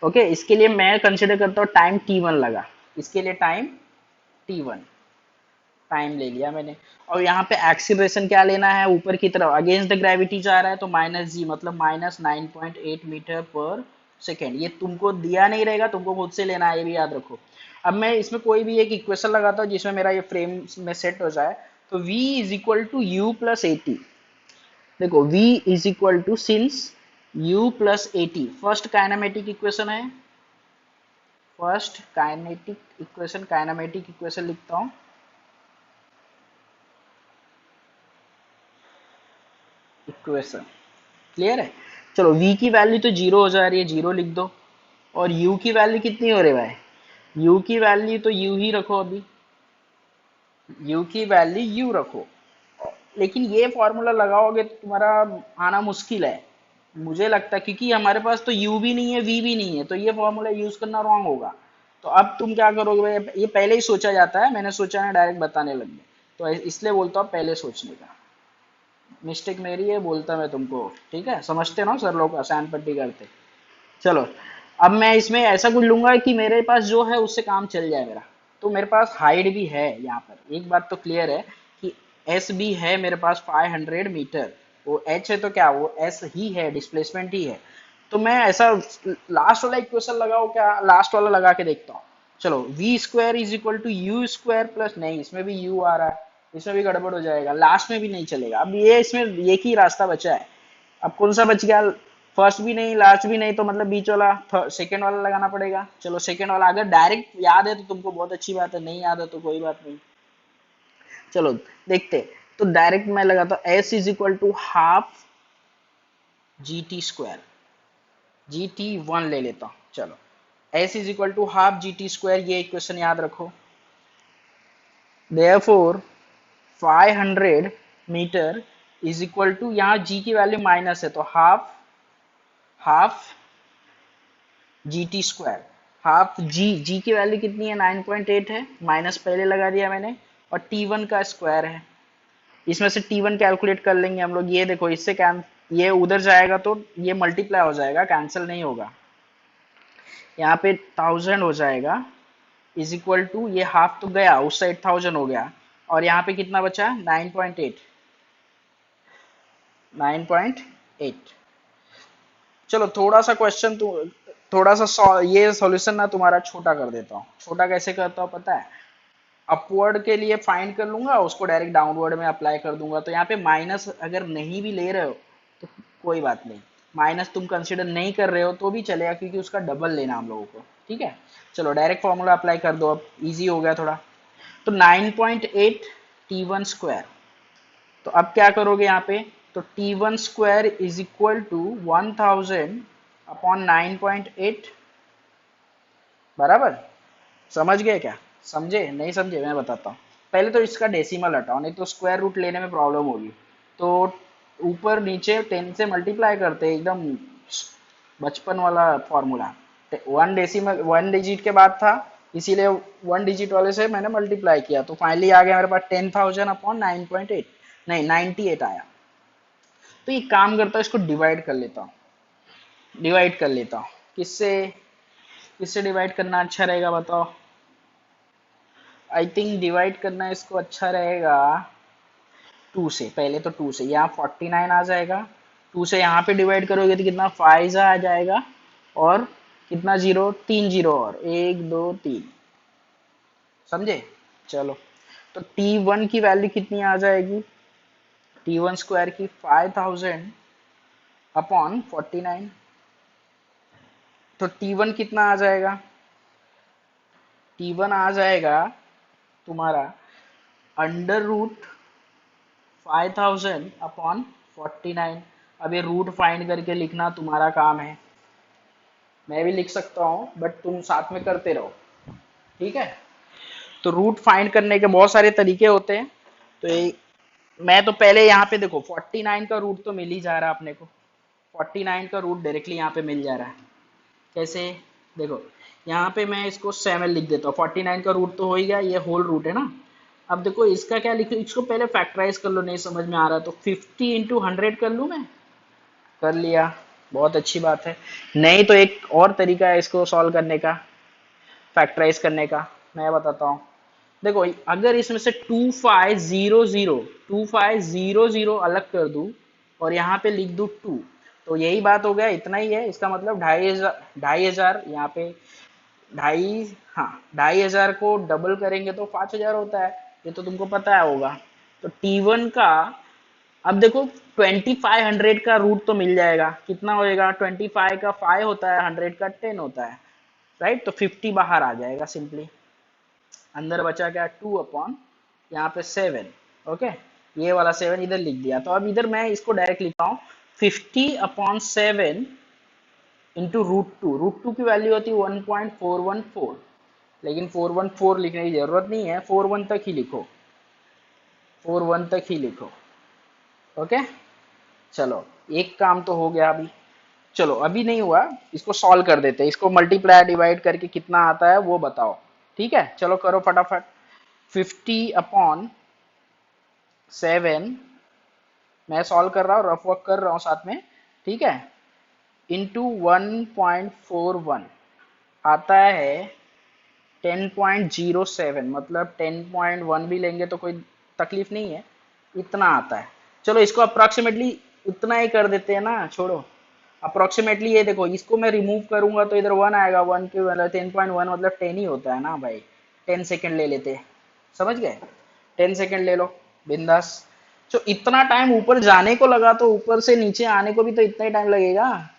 Okay, इसके लिए मैं कंसिडर करता हूँ टाइम t1 लगा, इसके लिए टाइम t1 टाइम ले लिया मैंने। और यहाँ पे एक्सीलरेशन क्या लेना है, ऊपर की तरफ अगेंस्ट द ग्रेविटी जा रहा है तो माइनस जी, मतलब माइनस 9.8 मीटर पर सेकेंड। ये तुमको दिया नहीं रहेगा, तुमको खुद से लेना है, ये भी याद रखो। अब मैं इसमें कोई भी एक इक्वेशन लगाता हूँ जिसमें मेरा ये फ्रेम में सेट हो जाए। तो v is equal to you plus at, देखो v is equal to since u plus at first kinematic equation है, first kinetic equation, kinematic equation लिखता हूँ, इक्वेशन क्लियर है। चलो v की वैल्यू तो जीरो हो जा रही है, जीरो लिख दो। और u की वैल्यू कितनी हो रही है भाई, u की वैल्यू तो u ही रखो, अभी u की वैल्यू u रखो। लेकिन ये फॉर्मूला लगाओगे तो तुम्हारा आना मुश्किल है मुझे लगता है, क्योंकि हमारे पास तो u भी नहीं है v भी नहीं है, तो ये फॉर्मूला यूज करना रॉन्ग होगा। तो अब तुम क्या करोगे भाई, ये पहले ही सोचा जाता है, मैंने सोचा है डायरेक्ट बताने लग गए, तो इसलिए बोलता हूँ पहले सोचने का, मिस्टेक मेरी है, बोलता मैं तुमको, ठीक है, समझते ना सर लोग आसान पट्टी करते। चलो, अब मैं इसमें ऐसा कुछ लूंगा कि मेरे पास जो है उससे काम चल जाए मेरा। तो मेरे पास हाइट भी है यहाँ पर, एक बात तो क्लियर है कि एस भी है मेरे पास 500 मीटर, वो एच है तो क्या, वो एस ही है, डिस्प्लेसमेंट ही है। तो मैं ऐसा लास्ट वाला इक्वेशन लगाओ क्या, लास्ट वाला लगा के देखता हूँ। चलो v square is equal to you square plus, नहीं इसमें भी यू आ रहा है, इसमें भी गड़बड़ हो जाएगा, लास्ट में भी नहीं चलेगा। अब ये इसमें एक ही रास्ता बचा है, अब कौन सा बच गया, फर्स्ट भी नहीं लास्ट भी नहीं, तो मतलब बीच वाला सेकंड वाला लगाना पड़ेगा। चलो सेकंड वाला अगर डायरेक्ट याद है तो तुमको बहुत अच्छी बात है, नहीं याद है तो कोई बात नहीं। चलो देखते, तो डायरेक्ट मैं लगाता हूँ S is equal to half G T square, G T one ले लेता हूँ। चलो S is equal to half G T square, ये इक्वेशन याद रखो। Therefore 500 metre is equal to, यहाँ जी की वैल्यू माइनस है तो half, half G T square, half जी की वैल्यू कितनी है 9.8 है, माइनस पहले लगा दिया मैंने, और टी वन का स्क्वायर है, इसमें से टी वन कैलकुलेट कर लेंगे हम लोग। ये देखो इससे कैन, ये उधर जाएगा तो ये मल्टीप्लाई हो जाएगा, कैंसिल नहीं होगा, यहाँ पे 1000 हो जाएगा, इज इक्वल टू ये हाफ तो गया उस साइड 1000 हो गया, और यहाँ पे कितना बचा 9.8, 9.8। चलो थोड़ा सा क्वेश्चन तो, थोड़ा सा ये सॉल्यूशन ना तुम्हारा छोटा कर देता हूँ। छोटा कैसे करता हूँ पता है, अपवर्ड के लिए फाइंड कर लूंगा, उसको डायरेक्ट डाउनवर्ड में अप्लाई कर दूंगा। तो यहाँ पे माइनस अगर नहीं भी ले रहे हो तो कोई बात नहीं, माइनस तुम कंसिडर नहीं कर रहे हो तो भी चलेगा, क्योंकि उसका डबल लेना हम लोगों को, ठीक है। चलो डायरेक्ट फॉर्मूला अप्लाई कर दो, अब इजी हो गया थोड़ा। तो 9.8 टी वन स्क्वायर, तो अब क्या करोगे यहाँ पे, तो T one square is equal to 1000 upon 9.8, बराबर। समझ गए क्या, समझे नहीं समझे मैं बताता हूँ। पहले तो इसका डेसिमल हटाओ, नहीं तो स्क्वायर रूट लेने में प्रॉब्लम होगी। तो ऊपर नीचे 10 से मल्टीप्लाई करते एकदम बचपन वाला formula, one decimal one digit के बाद था, इसीलिए वन डिजिट वाले से मैंने मल्टीप्लाई किया, तो फाइनली आ गया मेरे पास 10,000 अपॉन 9.8, नहीं 98 आया। तो ये काम करता है, इसको डिवाइड कर लेता हूँ, डिवाइड कर लेता हूँ किससे, किससे डिवाइड करना अच्छा रहेगा बताओ। आई थिंक डिवाइड करना इसको अच्छा रहेगा 2 से, पहले तो 2 से, यहाँ 49 आ जाएगा, 2 से यहाँ पे डिवाइड करोगे तो कितना 5 आ जाएगा, और कितना जीरो, 3 जीरो और 1 2 3, समझे। चलो, तो T1 की वैल्यू कितनी आ जाएगी, T1 स्क्वायर की 5000 अपॉन 49। तो T1 कितना आ जाएगा, T1 आ जाएगा तुम्हारा अंडर रूट 5000 अपॉन 49। अब ये रूट फाइंड करके लिखना तुम्हारा काम है, मैं भी लिख सकता हूँ बट तुम साथ में करते रहो, ठीक है। तो रूट फाइंड करने के बहुत सारे तरीके होते हैं। तो ये मैं तो पहले यहाँ पे देखो 49 का रूट तो मिल ही जा रहा है अपने को, 49 का रूट डायरेक्टली यहाँ पे मिल जा रहा है। कैसे, देखो यहाँ पे मैं इसको 7 लिख देता हूँ, 49 का रूट तो हो ही गया, ये होल रूट है ना। अब देखो इसका क्या लिखो, इसको पहले फैक्टराइज कर लो, नहीं समझ में आ रहा तो 50 इंटू 100 कर लूँ मैं, कर लिया, बहुत अच्छी बात है। नहीं तो एक और तरीका है इसको सॉल्व करने का, फैक्टराइज करने का, मैं बताता हूँ। देखो अगर इसमें से 2500 अलग कर दूं और यहाँ पे लिख दूं 2, तो यही बात हो गया, इतना ही है। इसका मतलब 2500 यहाँ पे ढाई, हाँ 2500 को डबल करेंगे तो 5000 होता है, ये तो तुमको पता है होगा। तो T1 का अब देखो 2500 का रूट तो मिल जाएगा, कितना होएगा, 25 का 5 होता है, 100 का 10 होता है, राइट। तो 50 बाहर आ जाएगा सिंपली, अंदर बचा क्या 2 अपॉन यहाँ पे 7, ओके। ये वाला 7 इधर लिख दिया, तो अब इधर मैं इसको डायरेक्ट लिखता हूँ 50/7 इंटू रूट टू की वैल्यू होती है 1.414, लेकिन 414 लिखने की जरूरत नहीं है, 41 तक ही लिखो, 41 तक ही लिखो, ओके। चलो एक काम तो हो गया अभी। चलो अभी नहीं हुआ, इसको सॉल्व कर देते हैं, इसको मल्टीप्लाई डिवाइड करके कितना आता है वो बताओ, ठीक है। चलो करो फटाफट, 50/7 मैं सॉल्व कर रहा हूँ, रफ वर्क कर रहा हूँ साथ में, ठीक है, इंटू 1.41 आता है 10.07, मतलब 10.1 भी लेंगे तो कोई तकलीफ नहीं है, इतना आता है। चलो इसको अप्रोक्सीमेटली उतना ही कर देते हैं ना, छोड़ो अप्रोक्सीमेटली। ये देखो इसको मैं रिमूव करूंगा तो इधर 1 आएगा, 1 के मतलब 10.1 मतलब 10 ही होता है ना भाई, 10 सेकेंड ले लेते हैं, समझ गए, 10 सेकेंड ले लो बिंदास। तो इतना टाइम ऊपर जाने को लगा तो ऊपर से नीचे आने को भी तो इतना ही टाइम लगेगा,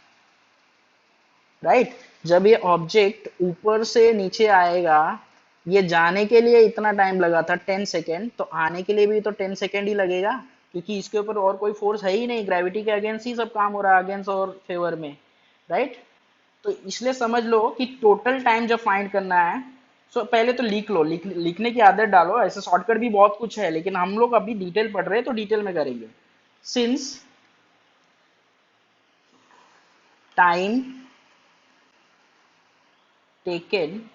राइट। जब ये ऑब्जेक्ट ऊपर से नीचे आएगा, ये जाने के लिए इतना टाइम लगा था 10 सेकेंड, तो आने के लिए भी तो 10 सेकेंड ही लगेगा, क्योंकि इसके ऊपर और कोई फोर्स है ही नहीं, ग्रेविटी के अगेंस्ट ही सब काम हो रहा है, अगेंस्ट और फेवर में, राइट। तो इसलिए समझ लो कि टोटल टाइम जब फाइंड करना है, सो पहले तो लिख लो, लिखने की आदत डालो, ऐसे शॉर्टकट भी बहुत कुछ है, लेकिन हम लोग अभी डिटेल पढ़ रहे हैं तो डिटेल में करेंगे। Since time taken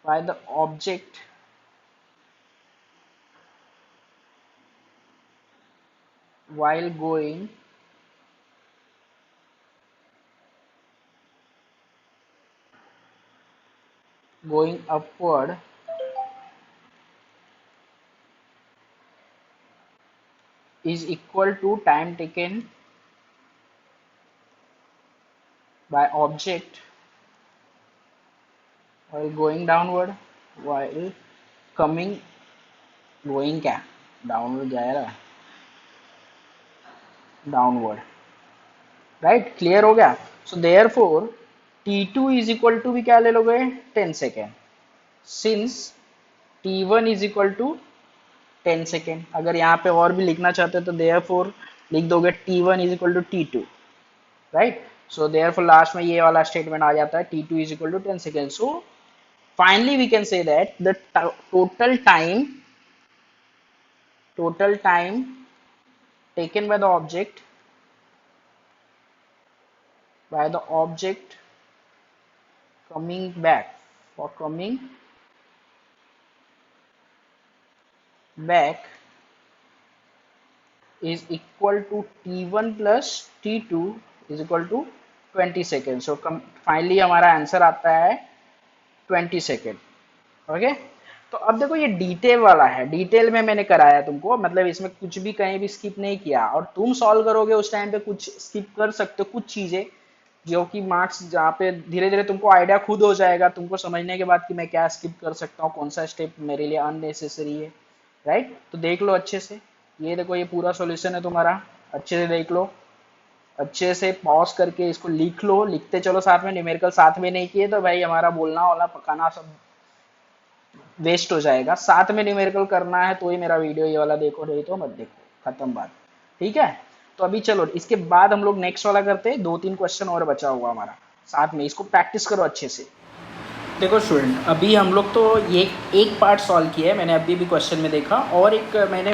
by the object while going upward is equal to time taken by object while going downward, while coming, going क्या डाउनवर्ड जाएगा, डाउनवर्ड, राइट। क्लियर हो गया। So therefore T2 is equal to भी क्या ले लोगे 10 second, since T1 is equal to 10 second. अगर यहाँ पे और भी लिखना चाहते हो तो देयर फोर लिख दोगे T1 is equal to T2, right. So therefore last में ये वाला स्टेटमेंट आ जाता है T2 is equal to 10 seconds. So finally we can say that the total time taken by the object coming back, for coming back is equal to T1 plus T2 is equal to 20 seconds. So finally हमारा answer आता है 20 second, okay. तो अब देखो ये detail वाला है, detail में मैंने कराया तुमको, मतलब इसमें कुछ भी कहीं भी स्किप नहीं किया, और तुम सॉल्व करोगे उस टाइम पे कुछ स्किप कर सकते हो कुछ चीजें, जो कि मार्क्स जहाँ पे धीरे धीरे तुमको आइडिया खुद हो जाएगा तुमको समझने के बाद कि मैं क्या स्किप कर सकता हूँ, कौन सा स्टेप मेरे लिए अननेसेसरी है। राइट, तो देख लो अच्छे से। ये देखो ये पूरा सॉल्यूशन है तुम्हारा, अच्छे से देख लो, अच्छे से पॉज करके इसको लिख लो, लिखते चलो साथ में। न्यूमेरिकल साथ में नहीं किए तो भाई हमारा बोलना वाला पकाना सब वेस्ट हो जाएगा। साथ में न्यूमेरिकल करना है तो ही मेरा वीडियो ये वाला देखो, नहीं तो मत देखो, खत्म बात। ठीक है, तो अभी चलो इसके बाद हम लोग नेक्स्ट वाला करते हैं। 2-3 क्वेश्चन और बचा हुआ हमारा, साथ में इसको प्रैक्टिस करो अच्छे से। देखो स्टूडेंट, अभी हम लोग तो ये एक पार्ट सॉल्व किया है, मैंने अभी भी क्वेश्चन में देखा, और एक मैंने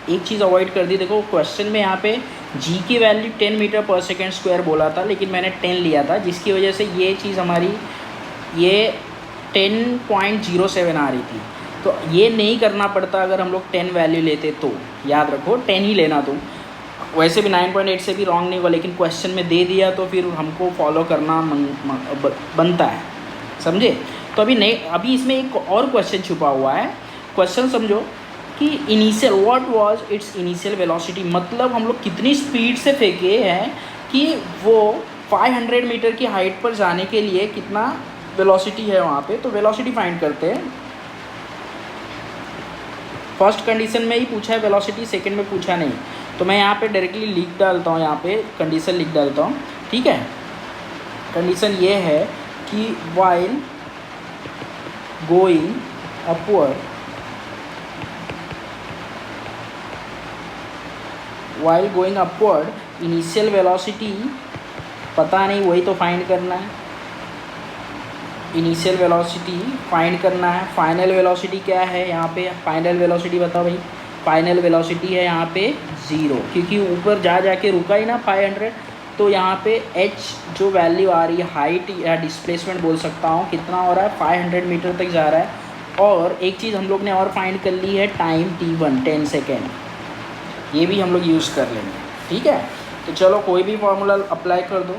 एक चीज़ अवॉइड कर दी। देखो क्वेश्चन में यहाँ पे जी की value 10 metre per second square बोला था, लेकिन मैंने 10 लिया था, जिसकी वजह से ये चीज़ हमारी ये 10.07 आ रही थी। तो ये नहीं करना पड़ता अगर हम लोग 10 वैल्यू लेते तो, याद रखो 10 ही लेना। तो वैसे भी 9.8 से भी रॉन्ग नहीं हुआ, लेकिन क्वेश्चन में दे दिया तो फिर हमको फॉलो करना बनता है, समझे। तो अभी नहीं, अभी इसमें एक और क्वेश्चन छुपा हुआ है। क्वेश्चन समझो कि initial what was its initial velocity, मतलब हम लोग कितनी स्पीड से फेंके हैं कि वो 500 मीटर की हाइट पर जाने के लिए कितना वेलोसिटी है वहाँ पे। तो वेलोसिटी फाइंड करते हैं। फर्स्ट कंडीशन में ही पूछा है वेलोसिटी, सेकंड में पूछा नहीं, तो मैं यहाँ पे डायरेक्टली लिख डालता हूँ, यहाँ पे कंडीशन लिख डालता हूँ। ठीक है, कंडीशन ये है कि while going upward initial velocity पता नहीं, वही तो फाइंड करना है। इनिशियल वेलोसिटी फाइंड करना है। फाइनल वेलोसिटी क्या है यहाँ पे, फाइनल वेलोसिटी बताओ भाई। फाइनल वेलोसिटी है यहाँ पे 0, क्योंकि ऊपर जा जाके रुका ही ना 500। तो यहाँ पे h जो वैल्यू आ रही है, हाइट या डिस्प्लेसमेंट बोल सकता हूँ, कितना हो रहा है 500 मीटर तक जा रहा है। और एक चीज़ हम लोग ने और फाइंड कर ली है, टाइम t1 10 सेकेंड, ये भी हम लोग यूज़ कर लेंगे। ठीक है, तो चलो कोई भी फार्मूला अप्लाई कर दो।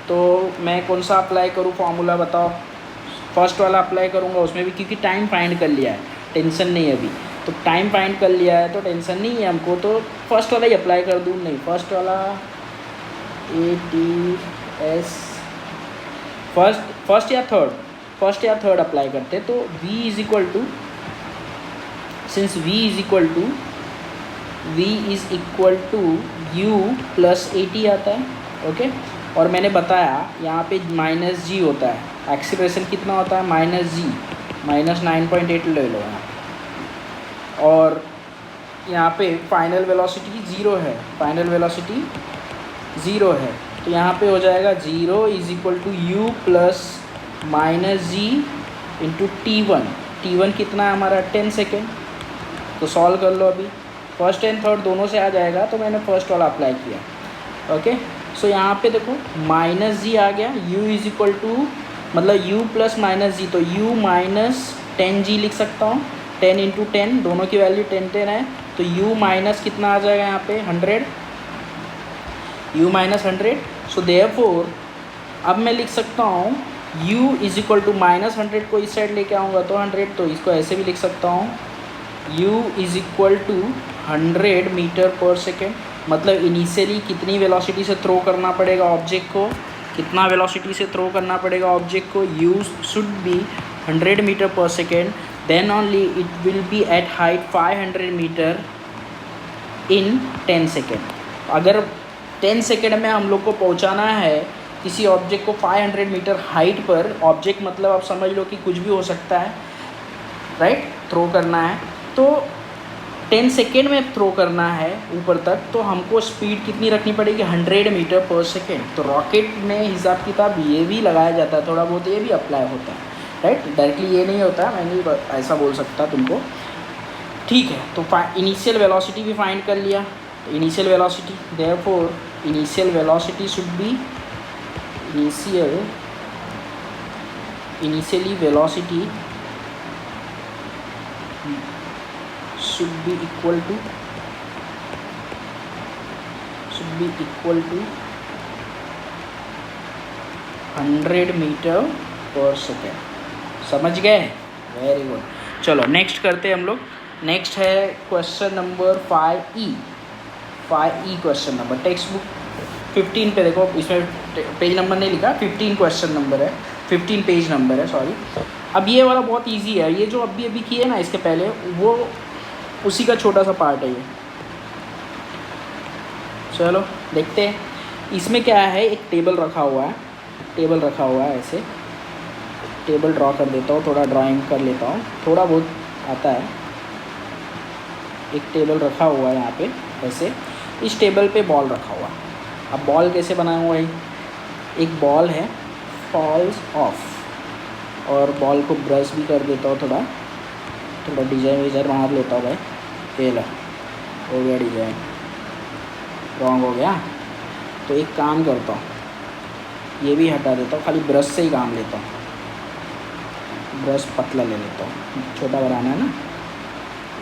तो मैं कौन सा अप्लाई करूँ फार्मूला बताओ। फर्स्ट वाला अप्लाई करूँगा उसमें भी, क्योंकि टाइम फाइंड कर लिया है, टेंशन नहीं है अभी। तो टाइम फाइंड कर लिया है तो टेंशन नहीं है हमको, तो फर्स्ट वाला ही अप्लाई कर दूँ। नहीं, फर्स्ट वाला ATS फर्स्ट या थर्ड अप्लाई करते। तो V is equal to, since V is equal to U plus AT आता है। ओके, और मैंने बताया यहाँ पे माइनस जी होता है, एक्सीलरेशन कितना होता है -g, -9.8 ले लो यहाँ। और यहाँ पे फाइनल वेलोसिटी 0 है, फाइनल वेलोसिटी 0 है, तो यहाँ पे हो जाएगा 0 is equal to U plus -g into T1 कितना है हमारा 10 सेकेंड। तो सॉल्व कर लो अभी, फर्स्ट एंड थर्ड दोनों से आ जाएगा, तो मैंने फर्स्ट वाला अप्लाई किया। ओके, सो यहाँ पे देखो -g आ गया, U इज इक्वल टू मतलब U प्लस -g, तो U माइनस 10g लिख सकता हूँ। 10 इंटू 10, दोनों की वैल्यू 10 है, तो U माइनस कितना आ जाएगा यहाँ पे 100, U माइनस 100। सो देयरफॉर अब मैं लिख सकता हूँ U इज इक्वल टू -100 को इस साइड लेके आऊँगा तो 100, तो इसको ऐसे भी लिख सकता हूँ U is equal to 100 metre per second. मतलब इनिशियली कितनी वेलोसिटी से थ्रो करना पड़ेगा ऑब्जेक्ट को, कितना वेलोसिटी से थ्रो करना पड़ेगा ऑब्जेक्ट को, U should be 100 metre per second, then only it will be at height 500 metre in 10 second. अगर 10 सेकेंड में हम लोग को पहुंचाना है किसी ऑब्जेक्ट को 500 मीटर हाइट पर, ऑब्जेक्ट मतलब आप समझ लो कि कुछ भी हो सकता है, राइट, थ्रो करना है, तो 10 सेकेंड में थ्रो करना है ऊपर तक, तो हमको स्पीड कितनी रखनी पड़ेगी 100 मीटर पर सेकेंड। तो रॉकेट में हिसाब किताब ये भी लगाया जाता है, थोड़ा बहुत ये भी अप्लाई होता है, राइट, डायरेक्टली ये नहीं होता, मैं नहीं ऐसा बोल सकता तुमको। ठीक है, तो इनिशियल वेलोसिटी भी फाइंड कर लिया। तो initial velocity, therefore initial velocity should be initially velocity should be equal to 100 metre per second. समझ गए, वेरी गुड। चलो नेक्स्ट करते हैं हम लोग। नेक्स्ट है question number 5E question number, text book 15 पे देखो, इसमें पेज नंबर नहीं लिखा, 15 क्वेश्चन नंबर है, 15 पेज नंबर है, सॉरी। अब ये वाला बहुत इजी है, ये जो अभी अभी किए ना इसके पहले, वो उसी का छोटा सा पार्ट है ये। चलो देखते हैं इसमें क्या है। एक टेबल रखा हुआ है, टेबल रखा हुआ है, ऐसे टेबल ड्रॉ कर देता हूँ, थोड़ा ड्राइंग कर लेता हूँ, थोड़ा बहुत आता है। एक टेबल रखा हुआ है यहाँ पे ऐसे, इस टेबल पे बॉल रखा हुआ है। अब बॉल कैसे बनाया हुआ है, एक बॉल है, फॉल्स ऑफ, और बॉल को ब्रश भी कर देता हूँ, थोड़ा थोड़ा डिजाइन विजाइन मार लेता हूँ भाई। ये लो, हो गया डिजाइन, रॉन्ग हो गया। तो एक काम करता हूँ, ये भी हटा देता हूँ, खाली ब्रश से ही काम लेता हूँ। ब्रश पतला ले लेता हूँ, छोटा बनाना है ना।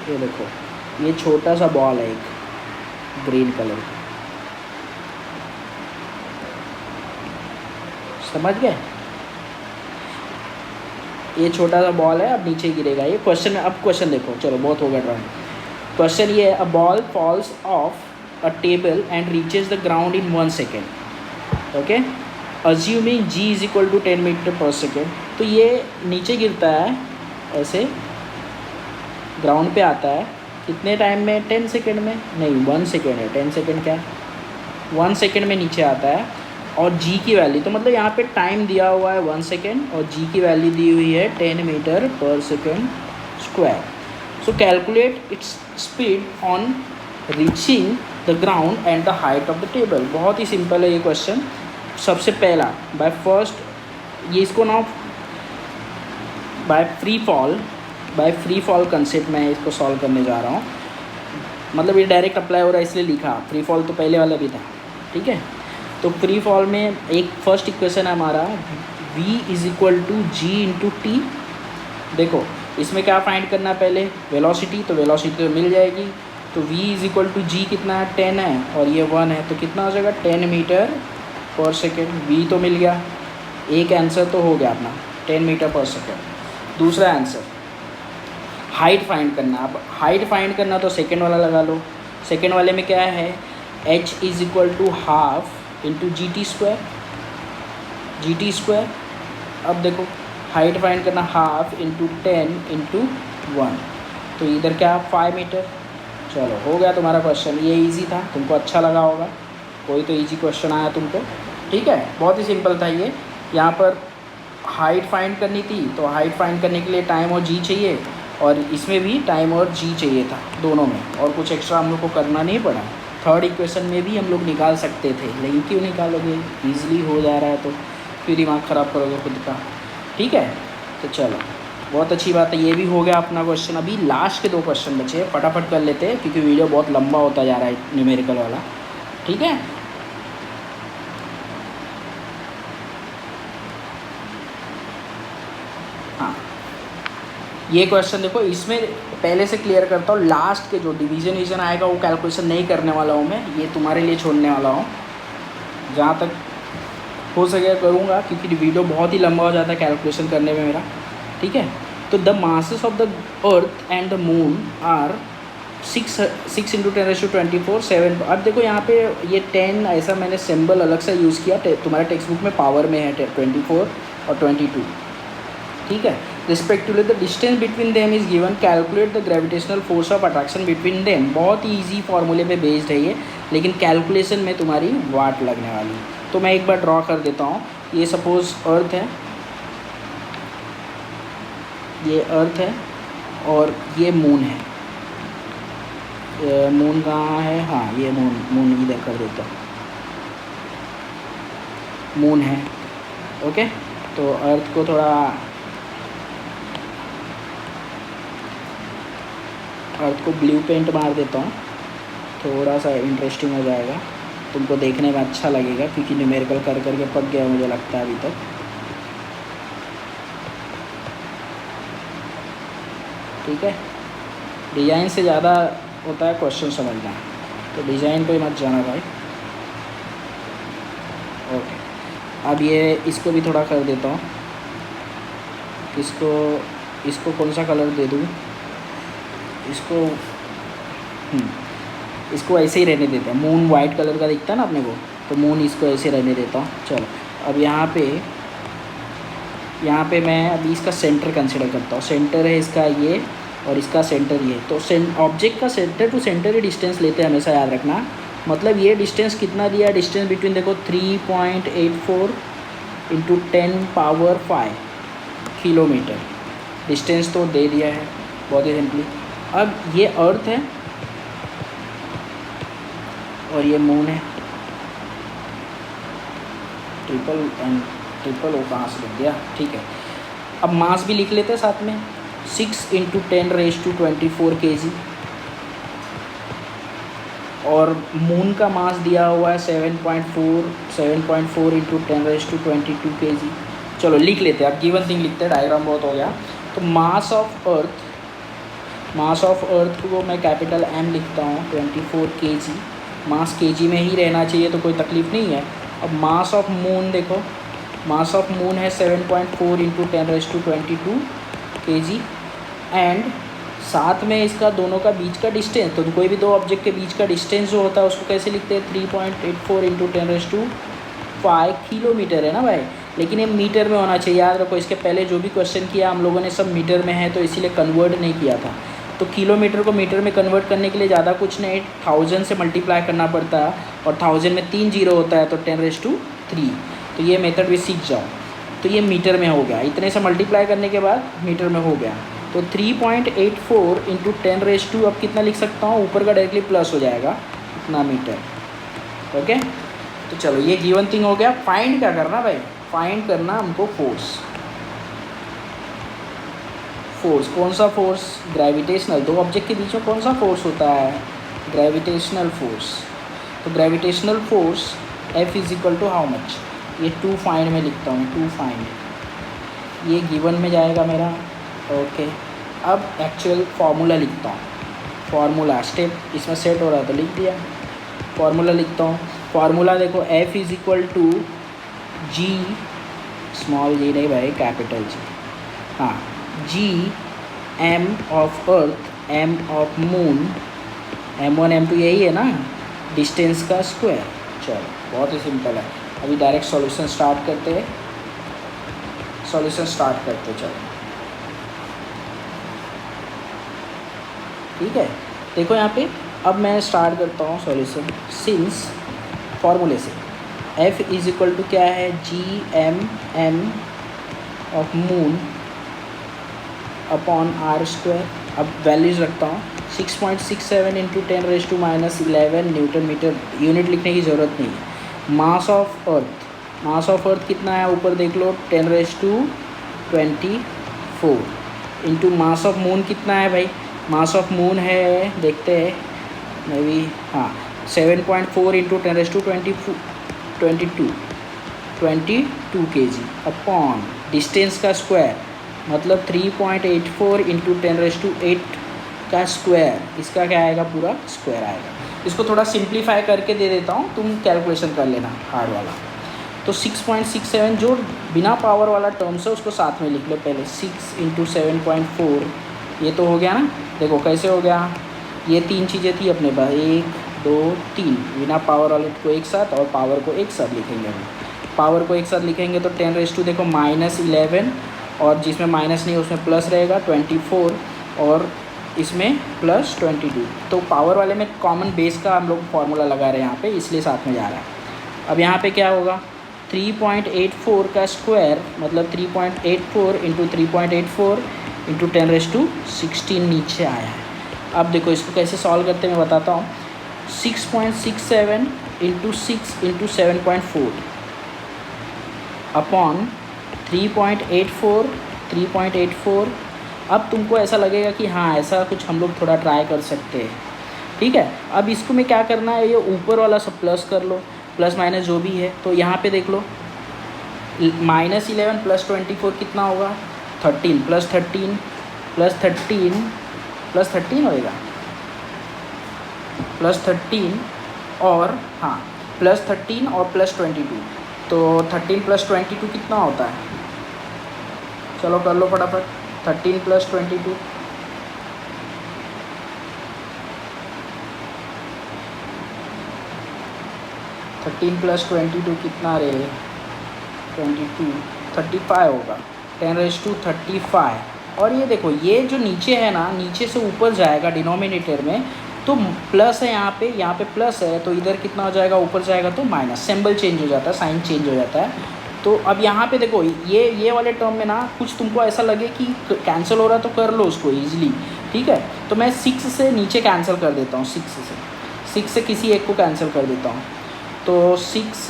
ये देखो, ये छोटा सा बॉल है एक ग्रीन कलर का, समझ गए। ये छोटा सा बॉल है, अब नीचे गिरेगा ये। क्वेश्चन, अब क्वेश्चन देखो, चलो बहुत हो गया ड्राइंग। क्वेश्चन ये है, a ball falls off a table and reaches the ground in 1 second, okay, assuming g is equal to 10 metre per second. तो ये नीचे गिरता है ऐसे, ग्राउंड पे आता है कितने टाइम में, 10 सेकेंड में, नहीं 1 सेकेंड है, 10 सेकेंड क्या, 1 सेकेंड में नीचे आता है। और g की वैल्यू, तो मतलब यहाँ पे टाइम दिया हुआ है 1 सेकेंड और g की वैल्यू दी हुई है 10 metre per second square. So calculate its speed on reaching the ground and the height of the table. बहुत ही सिंपल है ये क्वेश्चन। सबसे पहला बाय फर्स्ट, ये इसको ना बाय फ्री फॉल कंसेप्ट में इसको सॉल्व करने जा रहा हूँ। मतलब ये डायरेक्ट अप्लाई हो रहा है इसलिए लिखा, फ्री फॉल तो पहले वाला भी था, ठीक है। तो फ्री फॉल में एक फर्स्ट इक्वेशन है हमारा, v is equal to g into t. देखो इसमें क्या फाइंड करना है, पहले वेलोसिटी, तो वेलोसिटी तो मिल जाएगी। तो v इज इक्वल टू जी कितना है, 10 है, और ये 1 है, तो कितना हो जाएगा 10 मीटर पर सेकेंड। v तो मिल गया, एक आंसर तो हो गया अपना 10 मीटर पर सेकेंड। दूसरा आंसर हाइट फाइंड करना। अब हाइट फाइंड करना तो सेकेंड वाला लगा लो। सेकेंड वाले में क्या है, h is equal to half into g T square. अब देखो हाइट फाइंड करना, हाफ इंटू 10 इंटू 1, तो इधर क्या 5 मीटर। चलो हो गया तुम्हारा क्वेश्चन। ये इजी था, तुमको अच्छा लगा होगा, कोई तो इजी क्वेश्चन आया तुमको, ठीक है। बहुत ही सिंपल था ये। यहाँ पर हाइट फाइंड करनी थी, तो हाइट फाइंड करने के लिए टाइम और जी चाहिए, और इसमें भी टाइम और जी चाहिए था, दोनों में, और कुछ एक्स्ट्रा हम लोग को करना नहीं पड़ा। थर्ड इक्वेशन में भी हम लोग निकाल सकते थे, लेकिन क्यों निकालोगे, ईजिली हो जा रहा है तो क्यों दिमाग ख़राब करोगे खुद का, ठीक है। तो चलो बहुत अच्छी बात है, ये भी हो गया अपना क्वेश्चन। अभी लास्ट के 2 क्वेश्चन बचे, फटाफट कर लेते हैं क्योंकि वीडियो बहुत लंबा होता जा रहा है न्यूमेरिकल वाला, ठीक है। हाँ, ये क्वेश्चन देखो, इसमें पहले से क्लियर करता हूँ, लास्ट के जो डिवीजन आएगा वो कैलकुलेशन नहीं करने वाला हूँ मैं, ये तुम्हारे लिए छोड़ने वाला हूँ। जहाँ तक हो सके करूँगा, क्योंकि वीडियो बहुत ही लंबा हो जाता है कैलकुलेशन करने में मेरा, ठीक है। तो the masses of the earth and the moon are 6 × 10⁻24 7। अब देखो यहाँ पे ये 10 ऐसा मैंने सिंबल अलग से यूज़ किया, तुम्हारे टेक्स्ट बुक में पावर में है 24 और 22, ठीक है। Respectively the distance between them is given, calculate the gravitational force of attraction between them. बहुत ही ईजी फॉर्मूले पे बेस्ड है ये, लेकिन कैलकुलेशन में तुम्हारी वाट लगने वाली है। तो मैं एक बार ड्रॉ कर देता हूँ। ये सपोज अर्थ है, ये अर्थ है और ये मून है। मून कहाँ है, हाँ ये मून इधर कर देता हूँ, मून है, ओके। तो अर्थ को थोड़ा, अर्थ को ब्लू पेंट मार देता हूँ, थोड़ा सा इंटरेस्टिंग हो जाएगा, तुमको देखने में अच्छा लगेगा, क्योंकि न्यूमेरिकल कर करके पक गया मुझे लगता है अभी तक, ठीक है। डिज़ाइन से ज़्यादा होता है क्वेश्चन समझना, तो डिज़ाइन पे मत जाना भाई, ओके। अब ये इसको भी थोड़ा कर देता हूँ, इसको कौन सा कलर दे दूँ, इसको ऐसे ही रहने देते हैं। मून वाइट कलर का दिखता है ना अपने को, तो मून इसको ऐसे रहने देता हूँ। चलो अब यहाँ पे मैं अभी इसका सेंटर कंसिडर करता हूँ। सेंटर है इसका ये और इसका सेंटर ये। तो ऑब्जेक्ट का सेंटर टू सेंटर ही डिस्टेंस लेते हैं, हमेशा याद रखना। मतलब ये डिस्टेंस कितना दिया, डिस्टेंस बिटवीन देखो 3.84 इंटू 10⁵ किलोमीटर डिस्टेंस तो दे दिया है बहुत ही सिंपली। अब ये अर्थ है और ये मून है। ट्रिपल ओ कहाँ से लिख दिया, ठीक है। अब मास भी लिख लेते हैं साथ में, 6 × 10⁻24 kg। और मून का मास दिया हुआ है 7.4 × 10⁻22 kg। चलो लिख लेते हैं, अब गिवन थिंग लिखते हैं, डायग्राम बहुत हो गया। तो मास ऑफ अर्थ को मैं कैपिटल M लिखता हूँ 24 kg। मास kg में ही रहना चाहिए तो कोई तकलीफ़ नहीं है। अब मास ऑफ मून देखो, मास ऑफ मून है 7.4 × 10⁻22 kg। एंड साथ में इसका दोनों का बीच का डिस्टेंस, तो कोई भी दो ऑब्जेक्ट के बीच का डिस्टेंस जो होता है उसको कैसे लिखते हैं, 3.84 × 10⁵ किलोमीटर है ना भाई। लेकिन ये मीटर में होना चाहिए, याद रखो। इसके पहले जो भी क्वेश्चन किया हम लोगों ने सब मीटर में है, तो इसीलिए कन्वर्ट नहीं किया था। तो किलोमीटर को मीटर में कन्वर्ट करने के लिए ज़्यादा कुछ नहीं, 1000 से मल्टीप्लाई करना पड़ता है, और 1000 में 3 जीरो होता है, तो 10⁻3। तो ये मेथड भी सीख जाओ। तो ये मीटर में हो गया, इतने से मल्टीप्लाई करने के बाद मीटर में हो गया। तो 3.84 × 10⁻², अब कितना लिख सकता हूँ, ऊपर का डायरेक्टली प्लस हो जाएगा, इतना मीटर। ओके, तो चलो ये गिवन थिंग हो गया। फाइंड क्या करना भाई, फाइंड करना हमको फोर्स। कौन सा फोर्स, ग्रेविटेशनल। दो ऑब्जेक्ट के बीच में कौन सा फोर्स होता है, ग्रेविटेशनल फोर्स। तो gravitational force F = how much, ये 2 फाइंड में लिखता हूँ, 2 फाइंड, ये गिवन में जाएगा मेरा। ओके, अब एक्चुअल फार्मूला लिखता हूँ। फार्मूला स्टेप इसमें सेट हो रहा है तो लिख दिया। फार्मूला लिखता हूँ। फार्मूला देखो, F = G, स्मॉल g नहीं भाई, कैपिटल G, हाँ, G M of earth, M of moon, M1 M2 यही है ना, डिस्टेंस का स्क्वायर। चलो बहुत ही सिंपल है। अभी डायरेक्ट सॉल्यूशन स्टार्ट करते हैं, चलो ठीक है। देखो यहाँ पे, अब मैं स्टार्ट करता हूँ सॉल्यूशन। सिंस फॉर्मूले से F = क्या है, GM of moon upon r²। अब वैल्यूज़ रखता हूँ, 6.67 × 10⁻⁻11 न्यूटन मीटर। यूनिट लिखने की ज़रूरत नहीं है। मास ऑफ अर्थ कितना है, ऊपर देख लो, 10⁻24 इंटू मास ऑफ मून कितना है भाई, मास ऑफ मून है, देखते हैं मे बी, हाँ, 7.4 × 10⁻22 kg अपॉन डिस्टेंस का स्क्वायर, मतलब 3.84 × 10⁸ का स्क्वायर। इसका क्या आएगा, पूरा स्क्वायर आएगा। इसको थोड़ा सिंप्लीफाई करके दे देता हूँ, तुम कैलकुलेशन कर लेना हार्ड वाला। तो 6.67 जो बिना पावर वाला टर्म्स है उसको साथ में लिख लो पहले। 6 × 7.4, ये तो हो गया ना। देखो कैसे हो गया, ये 3 चीज़ें थी अपने पास, 1 2 3, बिना पावर वाले को एक साथ और पावर को एक साथ लिखेंगे। हम पावर को एक साथ लिखेंगे तो 10⁻, देखो -11, और जिसमें माइनस नहीं उसमें प्लस रहेगा 24, और इसमें +22। तो पावर वाले में कॉमन बेस का हम लोग फार्मूला लगा रहे हैं यहाँ पे, इसलिए साथ में जा रहा है। अब यहाँ पे क्या होगा, 3.84 का स्क्वायर, मतलब 3.84 × 3.84 × 10⁻16 नीचे आया है। अब देखो इसको कैसे सॉल्व करते हैं मैं बताता हूँ। 6.67 × 6 × 7.4 अपॉन 3.84। अब तुमको ऐसा लगेगा कि हाँ ऐसा कुछ हम लोग थोड़ा ट्राई कर सकते हैं, ठीक है। अब इसको में क्या करना है, ये ऊपर वाला सब प्लस कर लो, प्लस माइनस जो भी है। तो यहाँ पे देख लो, -11 + 24 कितना होगा, 13 + 13 होएगा, +13 और हाँ +13 और +22। तो 13 + 22 कितना होता है, चलो कर लो फटाफट। 13 + 22, 13 + 22 कितना रे? 22, 35 होगा। 10⁻35। और ये देखो, ये जो नीचे है ना, नीचे से ऊपर जाएगा डिनोमिनेटर में, तो प्लस है यहाँ पे प्लस है, तो इधर कितना हो जाएगा? ऊपर जाएगा तो माइनस। सिंबल चेंज हो जाता है, साइन चेंज हो जाता है। तो अब यहाँ पे देखो, ये वाले टर्म में ना कुछ तुमको ऐसा लगे कि कैंसिल हो रहा है तो कर लो उसको ईजिली, ठीक है। तो मैं 6 से नीचे कैंसिल कर देता हूँ, 6 से किसी एक को कैंसिल कर देता हूँ। तो 6,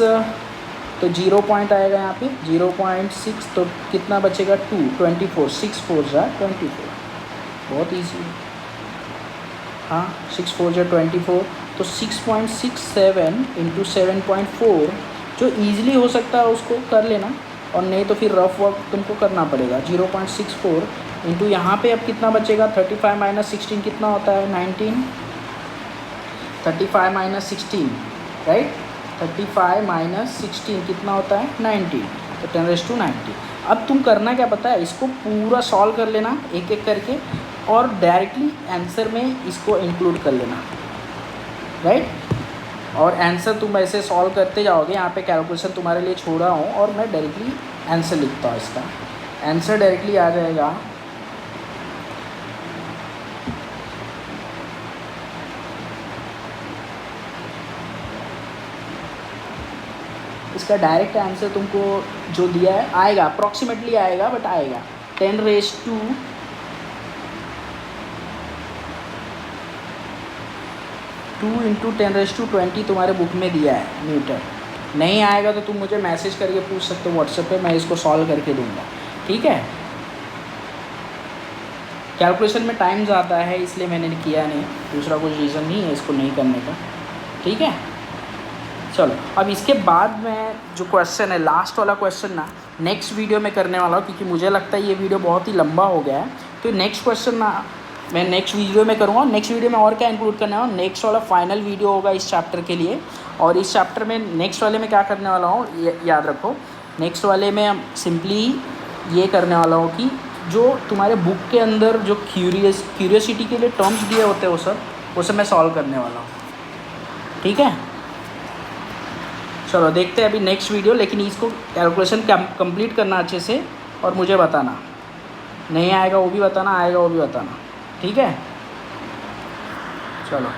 तो 0 पॉइंट आएगा यहाँ पे 0.6, तो कितना बचेगा? 2, 24, 6 4 जा 24, बहुत ईजी है। हाँ, 6 4 जा 24, तो 6.67 × 7.4 जो ईजिली हो सकता है उसको कर लेना, और नहीं तो फिर रफ वर्क तुमको करना पड़ेगा। 0.64 इंटू यहाँ पे अब कितना बचेगा? 35 - 16 कितना होता है? 19। 35 - 16, राइट। 35 - 16 कितना होता है? 19, तो 10⁻90। अब तुम करना क्या पता है? इसको पूरा सॉल्व कर लेना एक एक करके, और डायरेक्टली आंसर में इसको इंक्लूड कर लेना, राइट। और आंसर तुम ऐसे सॉल्व करते जाओगे। यहाँ पे कैलकुलेशन तुम्हारे लिए छोड़ा हूँ, और मैं डायरेक्टली आंसर लिखता हूँ। इसका आंसर डायरेक्टली आ जाएगा इसका डायरेक्ट आंसर तुमको जो दिया है आएगा, अप्रॉक्सीमेटली आएगा, बट आएगा 10⁻2 × 10⁻20 तुम्हारे बुक में दिया है न्यूटन। नहीं आएगा तो तुम मुझे मैसेज करके पूछ सकते हो व्हाट्सएप पे, मैं इसको सॉल्व करके दूंगा, ठीक है। कैलकुलेशन में टाइम ज़्यादा है इसलिए मैंने किया नहीं, दूसरा कुछ रीज़न नहीं है इसको नहीं करने का, ठीक है। चलो, अब इसके बाद में जो क्वेश्चन है, लास्ट वाला क्वेश्चन ना नेक्स्ट वीडियो में करने वाला हूँ, क्योंकि मुझे लगता है ये वीडियो बहुत ही लंबा हो गया है। तो नेक्स्ट क्वेश्चन ना मैं नेक्स्ट वीडियो में करूँगा। नेक्स्ट वीडियो में और क्या इंक्लूड करना है, नेक्स्ट वाला फाइनल वीडियो होगा इस चैप्टर के लिए। और इस चैप्टर में नेक्स्ट वाले में क्या करने वाला हूँ, याद रखो, नेक्स्ट वाले में सिंपली ये करने वाला हूँ कि जो तुम्हारे बुक के अंदर जो क्यूरियोसिटी के लिए टर्म्स दिए होते हैं वो सब मैं सॉल्व करने वाला हूँ, ठीक है। चलो देखते हैं अभी नेक्स्ट वीडियो, लेकिन इसको कैलकुलेशन कंप्लीट करना अच्छे से, और मुझे बताना, नहीं आएगा वो भी बताना, आएगा वो भी बताना, ठीक है। चलो।